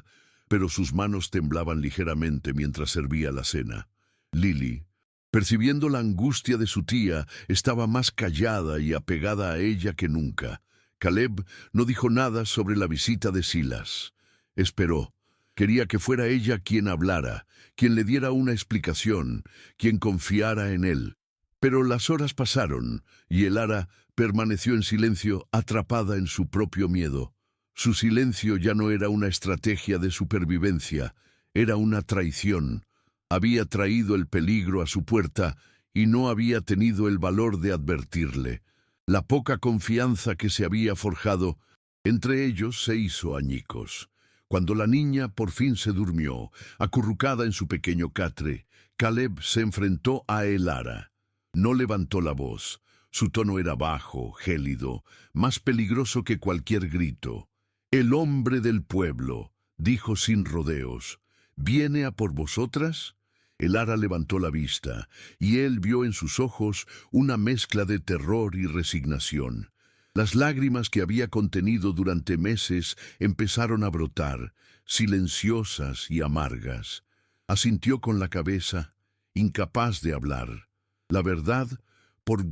pero sus manos temblaban ligeramente mientras servía la cena. Lily, percibiendo la angustia de su tía, estaba más callada y apegada a ella que nunca. Caleb no dijo nada sobre la visita de Silas. Esperó. Quería que fuera ella quien hablara, quien le diera una explicación, quien confiara en él. Pero las horas pasaron, y el ara permaneció en silencio, atrapada en su propio miedo. Su silencio ya no era una estrategia de supervivencia, era una traición. Había traído el peligro a su puerta y no había tenido el valor de advertirle. La poca confianza que se había forjado entre ellos se hizo añicos. Cuando la niña por fin se durmió, acurrucada en su pequeño catre, Caleb se enfrentó a el ara. No levantó la voz. Su tono era bajo, gélido, más peligroso que cualquier grito. «El hombre del pueblo», dijo sin rodeos, «¿viene a por vosotras?» El ara levantó la vista, y él vio en sus ojos una mezcla de terror y resignación. Las lágrimas que había contenido durante meses empezaron a brotar, silenciosas y amargas. Asintió con la cabeza, incapaz de hablar. La verdad, por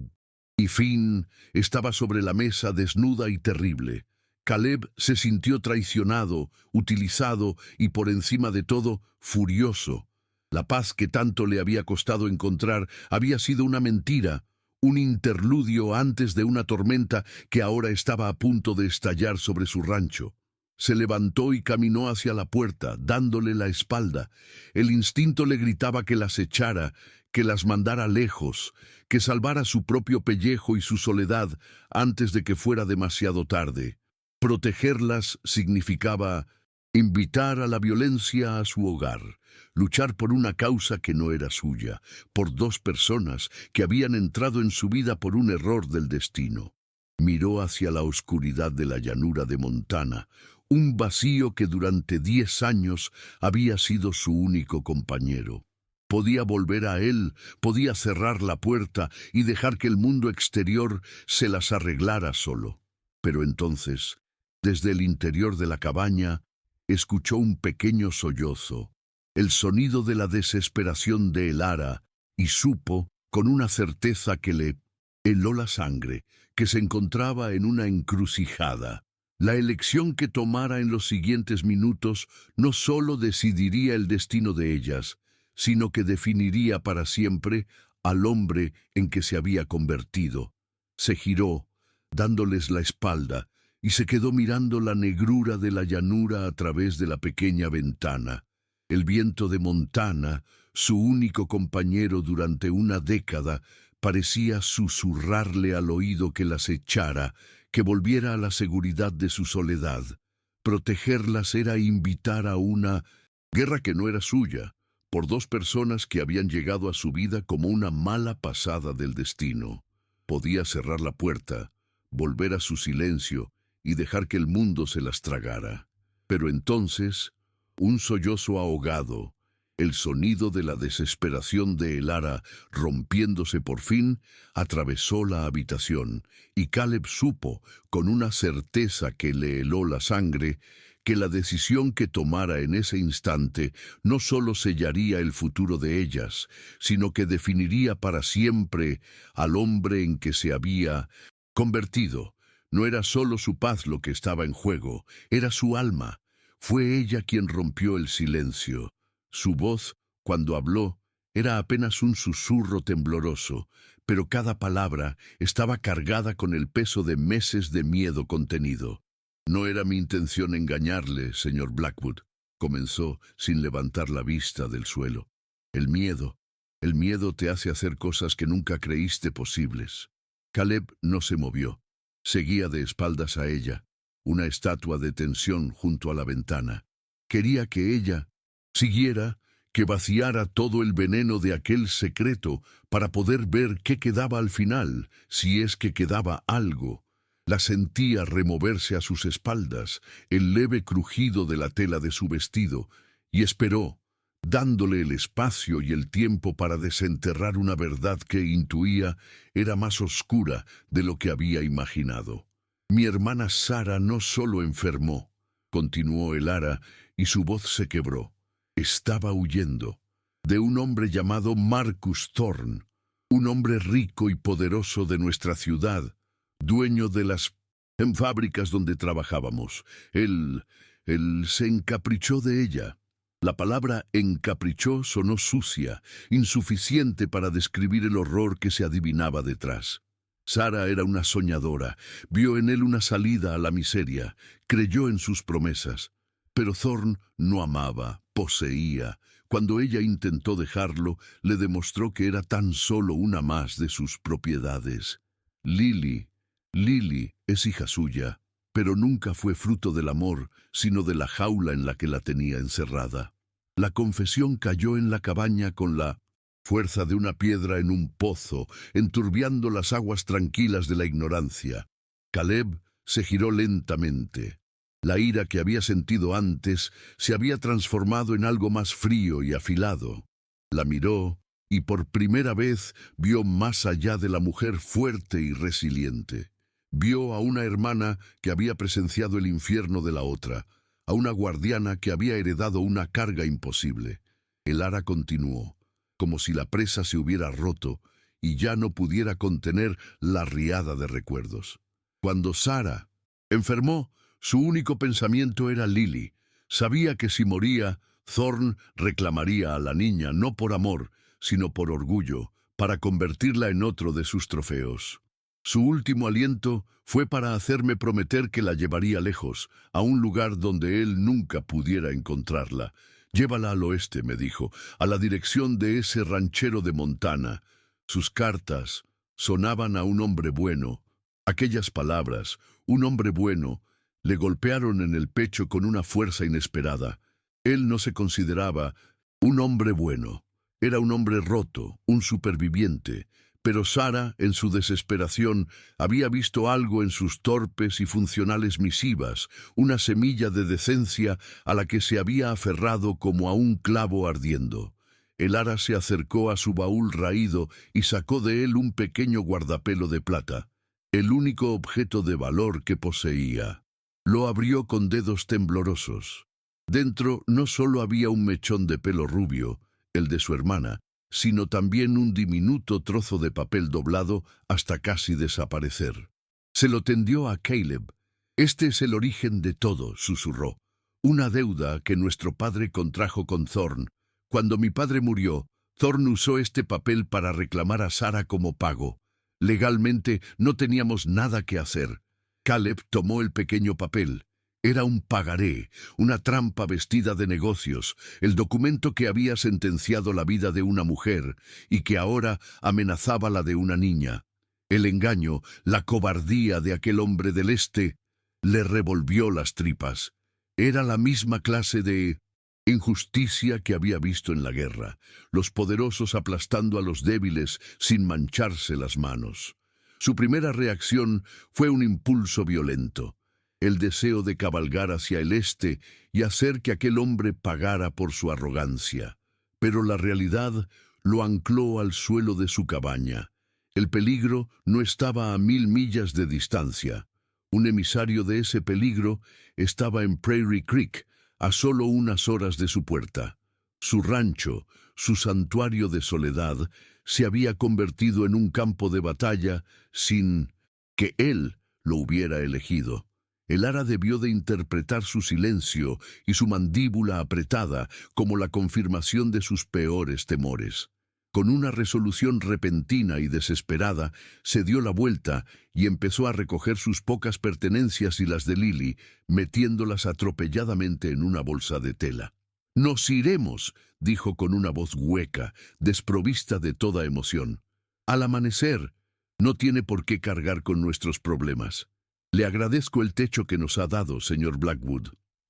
Y Finn estaba sobre la mesa desnuda y terrible. Caleb se sintió traicionado, utilizado y, por encima de todo, furioso. La paz que tanto le había costado encontrar había sido una mentira, un interludio antes de una tormenta que ahora estaba a punto de estallar sobre su rancho. Se levantó y caminó hacia la puerta, dándole la espalda. El instinto le gritaba que las echara, que las mandara lejos, que salvara su propio pellejo y su soledad antes de que fuera demasiado tarde. Protegerlas significaba invitar a la violencia a su hogar, luchar por una causa que no era suya, por dos personas que habían entrado en su vida por un error del destino. Miró hacia la oscuridad de la llanura de Montana, un vacío que durante 10 años había sido su único compañero. Podía volver a él, podía cerrar la puerta y dejar que el mundo exterior se las arreglara solo. Pero entonces, desde el interior de la cabaña, escuchó un pequeño sollozo, el sonido de la desesperación de Elara, y supo, con una certeza que le heló la sangre, que se encontraba en una encrucijada. La elección que tomara en los siguientes minutos no solo decidiría el destino de ellas, sino que definiría para siempre al hombre en que se había convertido. Se giró, dándoles la espalda, y se quedó mirando la negrura de la llanura a través de la pequeña ventana. El viento de Montana, su único compañero durante una década, parecía susurrarle al oído que las echara, que volviera a la seguridad de su soledad. Protegerlas era invitar a una guerra que no era suya, por dos personas que habían llegado a su vida como una mala pasada del destino. Podía cerrar la puerta, volver a su silencio y dejar que el mundo se las tragara. Pero entonces, un sollozo ahogado, el sonido de la desesperación de Elara rompiéndose por fin, atravesó la habitación, y Caleb supo, con una certeza que le heló la sangre, que la decisión que tomara en ese instante no solo sellaría el futuro de ellas, sino que definiría para siempre al hombre en que se había convertido. No era solo su paz lo que estaba en juego, era su alma. Fue ella quien rompió el silencio. Su voz, cuando habló, era apenas un susurro tembloroso, pero cada palabra estaba cargada con el peso de meses de miedo contenido. «No era mi intención engañarle, señor Blackwood», comenzó sin levantar la vista del suelo. El miedo te hace hacer cosas que nunca creíste posibles». Caleb no se movió. Seguía de espaldas a ella, una estatua de tensión junto a la ventana. Quería que ella siguiera, que vaciara todo el veneno de aquel secreto para poder ver qué quedaba al final, si es que quedaba algo. La sentía removerse a sus espaldas, el leve crujido de la tela de su vestido, y esperó, dándole el espacio y el tiempo para desenterrar una verdad que intuía era más oscura de lo que había imaginado. «Mi hermana Sara no solo enfermó», continuó Elara, y su voz se quebró. Estaba huyendo de un hombre llamado Marcus Thorne, un hombre rico y poderoso de nuestra ciudad, dueño de las fábricas donde trabajábamos. Él se encaprichó de ella. La palabra encaprichó sonó sucia, insuficiente para describir el horror que se adivinaba detrás. Sara era una soñadora, vio en él una salida a la miseria, creyó en sus promesas. Pero Thorne no amaba, poseía. Cuando ella intentó dejarlo, le demostró que era tan solo una más de sus propiedades. Lily es hija suya, pero nunca fue fruto del amor, sino de la jaula en la que la tenía encerrada. La confesión cayó en la cabaña con la fuerza de una piedra en un pozo, enturbiando las aguas tranquilas de la ignorancia. Caleb se giró lentamente. La ira que había sentido antes se había transformado en algo más frío y afilado. La miró y por primera vez vio más allá de la mujer fuerte y resiliente. Vio a una hermana que había presenciado el infierno de la otra, a una guardiana que había heredado una carga imposible. Elara continuó, como si la presa se hubiera roto, y ya no pudiera contener la riada de recuerdos. Cuando Sara enfermó, su único pensamiento era Lily. Sabía que si moría, Thorne reclamaría a la niña no por amor, sino por orgullo, para convertirla en otro de sus trofeos. Su último aliento fue para hacerme prometer que la llevaría lejos, a un lugar donde él nunca pudiera encontrarla. «Llévala al oeste», me dijo, «a la dirección de ese ranchero de Montana». Sus cartas sonaban a un hombre bueno. Aquellas palabras, un hombre bueno, le golpearon en el pecho con una fuerza inesperada. Él no se consideraba un hombre bueno. Era un hombre roto, un superviviente. Pero Sara, en su desesperación, había visto algo en sus torpes y funcionales misivas, una semilla de decencia a la que se había aferrado como a un clavo ardiendo. El ara se acercó a su baúl raído y sacó de él un pequeño guardapelo de plata, el único objeto de valor que poseía. Lo abrió con dedos temblorosos. Dentro no solo había un mechón de pelo rubio, el de su hermana, sino también un diminuto trozo de papel doblado hasta casi desaparecer. Se lo tendió a Caleb. «Este es el origen de todo», susurró. «Una deuda que nuestro padre contrajo con Thorne. Cuando mi padre murió, Thorne usó este papel para reclamar a Sara como pago. Legalmente no teníamos nada que hacer». Caleb tomó el pequeño papel. Era un pagaré, una trampa vestida de negocios, el documento que había sentenciado la vida de una mujer y que ahora amenazaba la de una niña. El engaño, la cobardía de aquel hombre del este, le revolvió las tripas. Era la misma clase de injusticia que había visto en la guerra, los poderosos aplastando a los débiles sin mancharse las manos. Su primera reacción fue un impulso violento. El deseo de cabalgar hacia el este y hacer que aquel hombre pagara por su arrogancia. Pero la realidad lo ancló al suelo de su cabaña. El peligro no estaba a 1000 millas de distancia. Un emisario de ese peligro estaba en Prairie Creek, a solo unas horas de su puerta. Su rancho, su santuario de soledad, se había convertido en un campo de batalla sin que él lo hubiera elegido. El ara debió de interpretar su silencio y su mandíbula apretada como la confirmación de sus peores temores. Con una resolución repentina y desesperada, se dio la vuelta y empezó a recoger sus pocas pertenencias y las de Lily, metiéndolas atropelladamente en una bolsa de tela. «Nos iremos», dijo con una voz hueca, desprovista de toda emoción. «Al amanecer, no tiene por qué cargar con nuestros problemas. Le agradezco el techo que nos ha dado, señor Blackwood.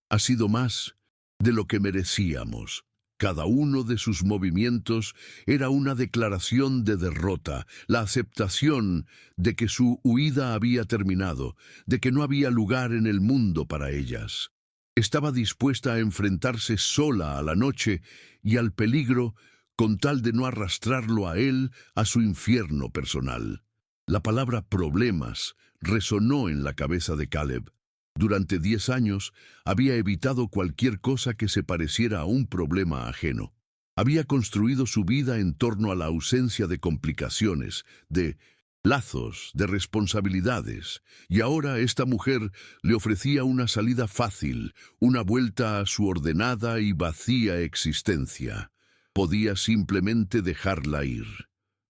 Ha sido más de lo que merecíamos». Cada uno de sus movimientos era una declaración de derrota, la aceptación de que su huida había terminado, de que no había lugar en el mundo para ellas. Estaba dispuesta a enfrentarse sola a la noche y al peligro con tal de no arrastrarlo a él a su infierno personal. La palabra problemas resonó en la cabeza de Caleb. Durante 10 años había evitado cualquier cosa que se pareciera a un problema ajeno. Había construido su vida en torno a la ausencia de complicaciones, de lazos, de responsabilidades, y ahora esta mujer le ofrecía una salida fácil, una vuelta a su ordenada y vacía existencia. Podía simplemente dejarla ir.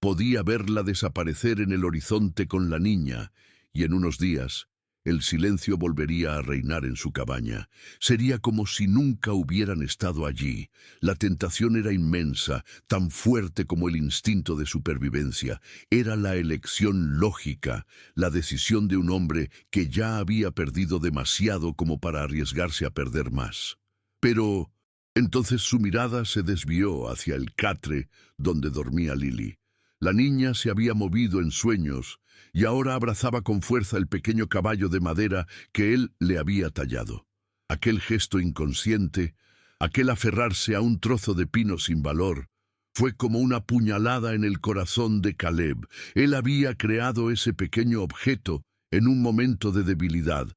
Podía verla desaparecer en el horizonte con la niña, y en unos días el silencio volvería a reinar en su cabaña. Sería como si nunca hubieran estado allí. La tentación era inmensa, tan fuerte como el instinto de supervivencia. Era la elección lógica, la decisión de un hombre que ya había perdido demasiado como para arriesgarse a perder más. Pero entonces su mirada se desvió hacia el catre donde dormía Lily. La niña se había movido en sueños y ahora abrazaba con fuerza el pequeño caballo de madera que él le había tallado. Aquel gesto inconsciente, aquel aferrarse a un trozo de pino sin valor, fue como una puñalada en el corazón de Caleb. Él había creado ese pequeño objeto en un momento de debilidad,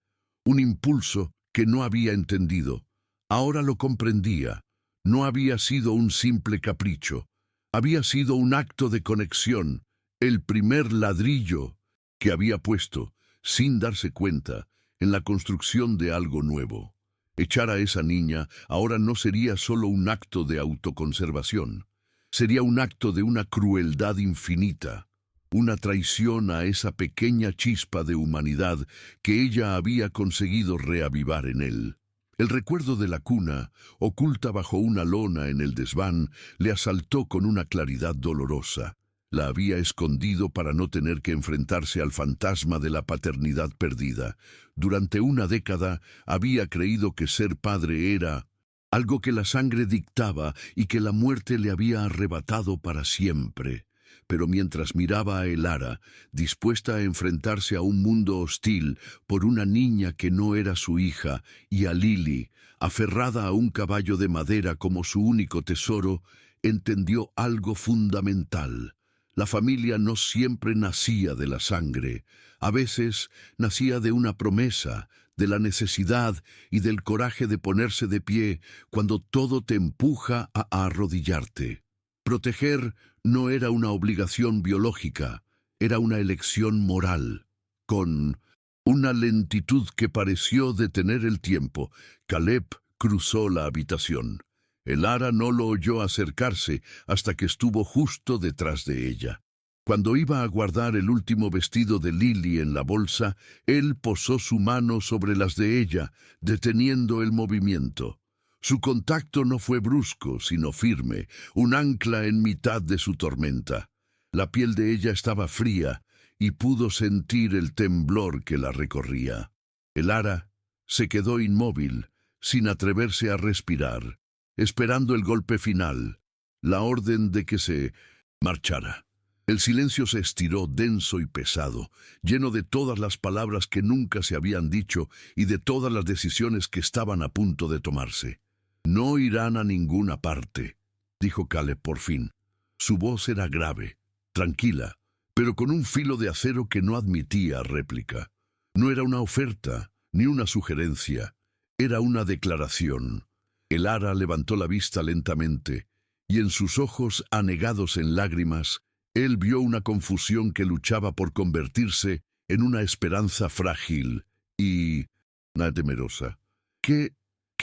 un impulso que no había entendido. Ahora lo comprendía. No había sido un simple capricho. Había sido un acto de conexión, el primer ladrillo que había puesto, sin darse cuenta, en la construcción de algo nuevo. Echar a esa niña ahora no sería solo un acto de autoconservación, sería un acto de una crueldad infinita, una traición a esa pequeña chispa de humanidad que ella había conseguido reavivar en él. El recuerdo de la cuna, oculta bajo una lona en el desván, le asaltó con una claridad dolorosa. La había escondido para no tener que enfrentarse al fantasma de la paternidad perdida. Durante una década había creído que ser padre era algo que la sangre dictaba y que la muerte le había arrebatado para siempre. Pero mientras miraba a Elara, dispuesta a enfrentarse a un mundo hostil por una niña que no era su hija, y a Lily, aferrada a un caballo de madera como su único tesoro, entendió algo fundamental. La familia no siempre nacía de la sangre, a veces nacía de una promesa, de la necesidad y del coraje de ponerse de pie cuando todo te empuja a arrodillarte. Proteger no era una obligación biológica, era una elección moral. Con una lentitud que pareció detener el tiempo, Caleb cruzó la habitación. Elara no lo oyó acercarse hasta que estuvo justo detrás de ella. Cuando iba a guardar el último vestido de Lily en la bolsa, él posó su mano sobre las de ella, deteniendo el movimiento. Su contacto no fue brusco, sino firme, un ancla en mitad de su tormenta. La piel de ella estaba fría y pudo sentir el temblor que la recorría. Elara se quedó inmóvil, sin atreverse a respirar, esperando el golpe final, la orden de que se marchara. El silencio se estiró denso y pesado, lleno de todas las palabras que nunca se habían dicho y de todas las decisiones que estaban a punto de tomarse. «No irán a ninguna parte», dijo Caleb por fin. Su voz era grave, tranquila, pero con un filo de acero que no admitía réplica. No era una oferta, ni una sugerencia, era una declaración. Elara levantó la vista lentamente, y en sus ojos, anegados en lágrimas, él vio una confusión que luchaba por convertirse en una esperanza frágil y temerosa. ¿Qué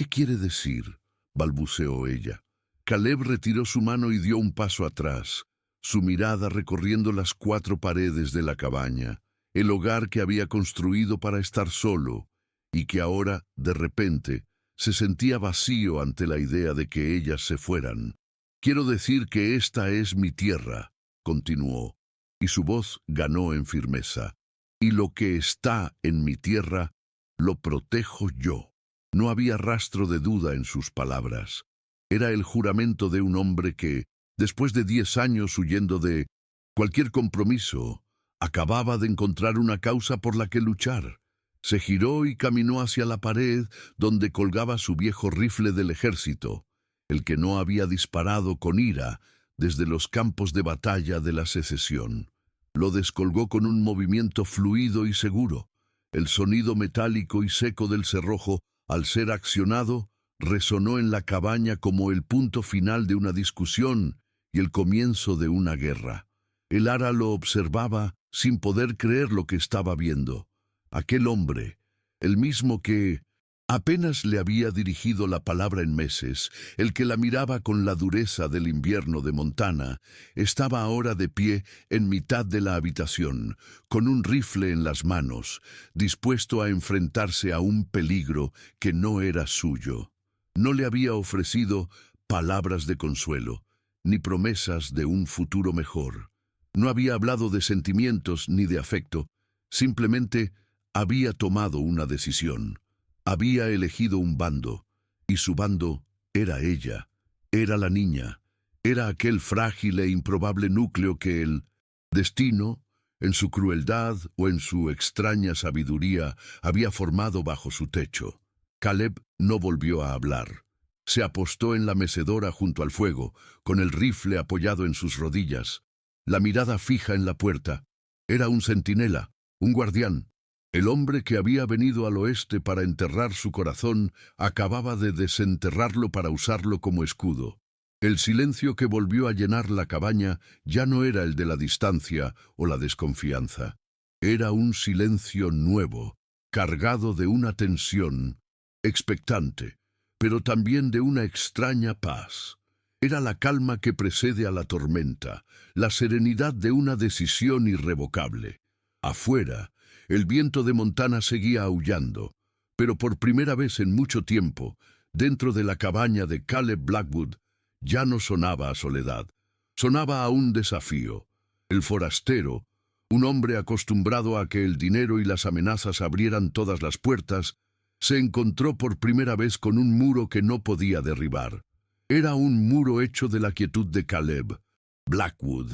quiere decir?», balbuceó ella. Caleb retiró su mano y dio un paso atrás, su mirada recorriendo las 4 paredes de la cabaña, el hogar que había construido para estar solo, y que ahora, de repente, se sentía vacío ante la idea de que ellas se fueran. «Quiero decir que esta es mi tierra», continuó, y su voz ganó en firmeza. «Y lo que está en mi tierra, lo protejo yo». No había rastro de duda en sus palabras. Era el juramento de un hombre que, después de 10 años huyendo de cualquier compromiso, acababa de encontrar una causa por la que luchar. Se giró y caminó hacia la pared donde colgaba su viejo rifle del ejército, el que no había disparado con ira desde los campos de batalla de la secesión. Lo descolgó con un movimiento fluido y seguro. El sonido metálico y seco del cerrojo, al ser accionado, resonó en la cabaña como el punto final de una discusión y el comienzo de una guerra. Elara lo observaba sin poder creer lo que estaba viendo. Aquel hombre, el mismo que apenas le había dirigido la palabra en meses, el que la miraba con la dureza del invierno de Montana, estaba ahora de pie en mitad de la habitación, con un rifle en las manos, dispuesto a enfrentarse a un peligro que no era suyo. No le había ofrecido palabras de consuelo, ni promesas de un futuro mejor. No había hablado de sentimientos ni de afecto, simplemente había tomado una decisión. Había elegido un bando, y su bando era ella, era la niña, era aquel frágil e improbable núcleo que el destino, en su crueldad o en su extraña sabiduría, había formado bajo su techo. Caleb no volvió a hablar. Se apostó en la mecedora junto al fuego, con el rifle apoyado en sus rodillas, la mirada fija en la puerta. Era un centinela, un guardián. El hombre que había venido al oeste para enterrar su corazón acababa de desenterrarlo para usarlo como escudo. El silencio que volvió a llenar la cabaña ya no era el de la distancia o la desconfianza. Era un silencio nuevo, cargado de una tensión, expectante, pero también de una extraña paz. Era la calma que precede a la tormenta, la serenidad de una decisión irrevocable. Afuera, el viento de Montana seguía aullando, pero por primera vez en mucho tiempo, dentro de la cabaña de Caleb Blackwood, ya no sonaba a soledad, sonaba a un desafío. El forastero, un hombre acostumbrado a que el dinero y las amenazas abrieran todas las puertas, se encontró por primera vez con un muro que no podía derribar. Era un muro hecho de la quietud de Caleb Blackwood.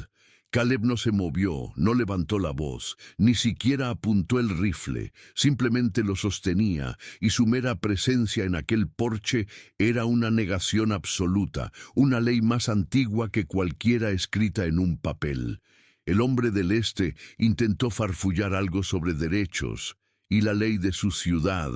Caleb no se movió, no levantó la voz, ni siquiera apuntó el rifle, simplemente lo sostenía, y su mera presencia en aquel porche era una negación absoluta, una ley más antigua que cualquiera escrita en un papel. El hombre del Este intentó farfullar algo sobre derechos y la ley de su ciudad,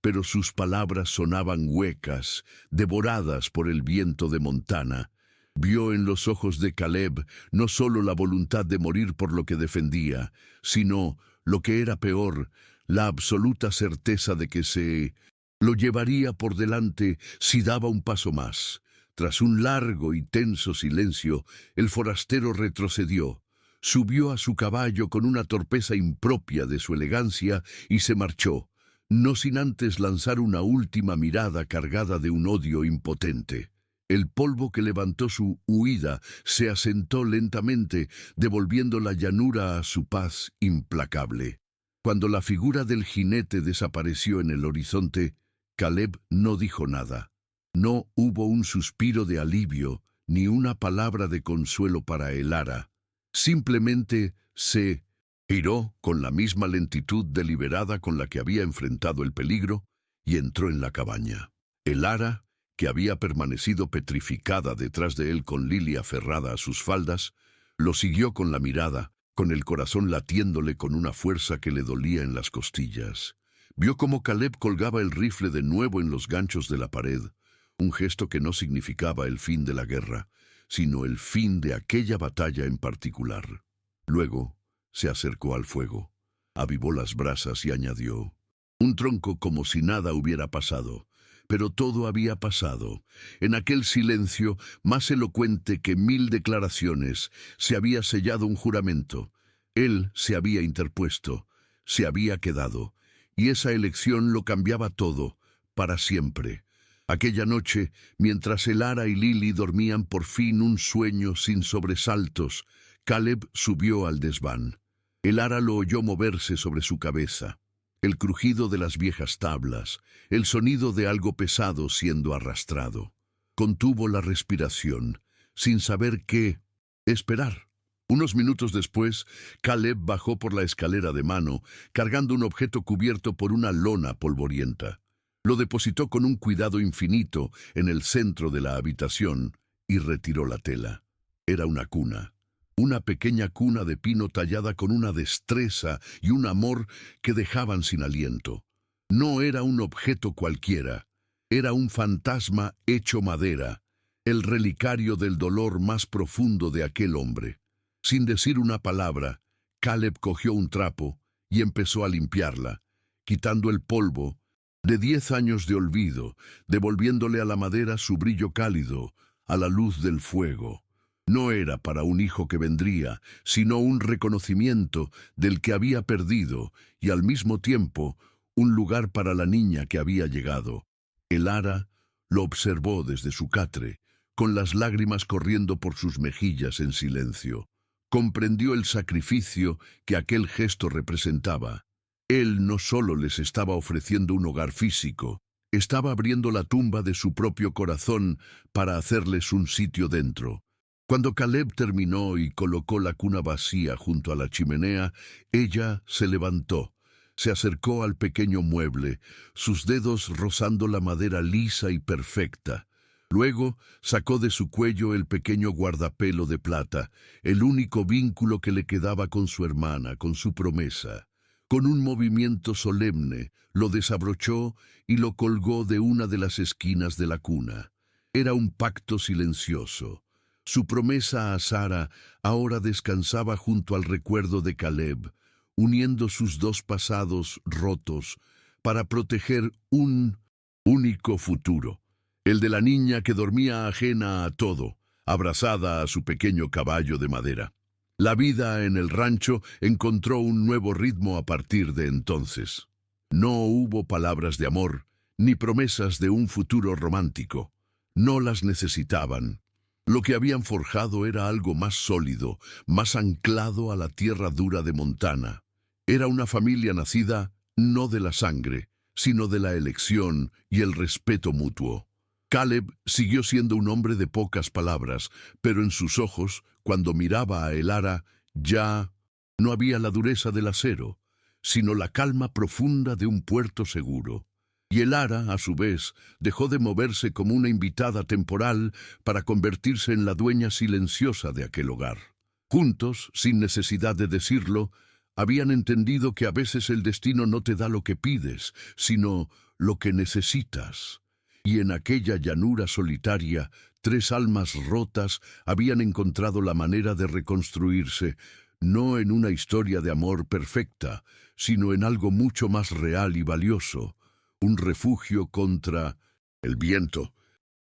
pero sus palabras sonaban huecas, devoradas por el viento de Montana. Vio en los ojos de Caleb no solo la voluntad de morir por lo que defendía, sino, lo que era peor, la absoluta certeza de que se lo llevaría por delante si daba un paso más. Tras un largo y tenso silencio, el forastero retrocedió, subió a su caballo con una torpeza impropia de su elegancia y se marchó, no sin antes lanzar una última mirada cargada de un odio impotente. El polvo que levantó su huida se asentó lentamente, devolviendo la llanura a su paz implacable. Cuando la figura del jinete desapareció en el horizonte, Caleb no dijo nada. No hubo un suspiro de alivio, ni una palabra de consuelo para el ara. Simplemente se giró con la misma lentitud deliberada con la que había enfrentado el peligro y entró en la cabaña. El ara, que había permanecido petrificada detrás de él con Lily aferrada a sus faldas, lo siguió con la mirada, con el corazón latiéndole con una fuerza que le dolía en las costillas. Vio cómo Caleb colgaba el rifle de nuevo en los ganchos de la pared, un gesto que no significaba el fin de la guerra, sino el fin de aquella batalla en particular. Luego se acercó al fuego, avivó las brasas y añadió: un tronco como si nada hubiera pasado. Pero todo había pasado. En aquel silencio, más elocuente que 1000 declaraciones, se había sellado un juramento. Él se había interpuesto, se había quedado, y esa elección lo cambiaba todo, para siempre. Aquella noche, mientras el ara y Lily dormían por fin un sueño sin sobresaltos, Caleb subió al desván. El ara lo oyó moverse sobre su cabeza. El crujido de las viejas tablas, el sonido de algo pesado siendo arrastrado. Contuvo la respiración, sin saber qué esperar. Unos minutos después, Caleb bajó por la escalera de mano, cargando un objeto cubierto por una lona polvorienta. Lo depositó con un cuidado infinito en el centro de la habitación y retiró la tela. Era una cuna. Una pequeña cuna de pino tallada con una destreza y un amor que dejaban sin aliento. No era un objeto cualquiera, era un fantasma hecho madera, el relicario del dolor más profundo de aquel hombre. Sin decir una palabra, Caleb cogió un trapo y empezó a limpiarla, quitando el polvo de 10 años de olvido, devolviéndole a la madera su brillo cálido, a la luz del fuego. No era para un hijo que vendría, sino un reconocimiento del que había perdido y al mismo tiempo un lugar para la niña que había llegado. El ara lo observó desde su catre, con las lágrimas corriendo por sus mejillas en silencio. Comprendió el sacrificio que aquel gesto representaba. Él no solo les estaba ofreciendo un hogar físico, estaba abriendo la tumba de su propio corazón para hacerles un sitio dentro. Cuando Caleb terminó y colocó la cuna vacía junto a la chimenea, ella se levantó, se acercó al pequeño mueble, sus dedos rozando la madera lisa y perfecta. Luego sacó de su cuello el pequeño guardapelo de plata, el único vínculo que le quedaba con su hermana, con su promesa. Con un movimiento solemne, lo desabrochó y lo colgó de una de las esquinas de la cuna. Era un pacto silencioso. Su promesa a Sara ahora descansaba junto al recuerdo de Caleb, uniendo sus dos pasados rotos para proteger un único futuro, el de la niña que dormía ajena a todo, abrazada a su pequeño caballo de madera. La vida en el rancho encontró un nuevo ritmo a partir de entonces. No hubo palabras de amor, ni promesas de un futuro romántico. No las necesitaban. Lo que habían forjado era algo más sólido, más anclado a la tierra dura de Montana. Era una familia nacida no de la sangre, sino de la elección y el respeto mutuo. Caleb siguió siendo un hombre de pocas palabras, pero en sus ojos, cuando miraba a Elara, ya no había la dureza del acero, sino la calma profunda de un puerto seguro. Y Elara, a su vez, dejó de moverse como una invitada temporal para convertirse en la dueña silenciosa de aquel hogar. Juntos, sin necesidad de decirlo, habían entendido que a veces el destino no te da lo que pides, sino lo que necesitas. Y en aquella llanura solitaria, tres almas rotas habían encontrado la manera de reconstruirse, no en una historia de amor perfecta, sino en algo mucho más real y valioso, un refugio contra el viento,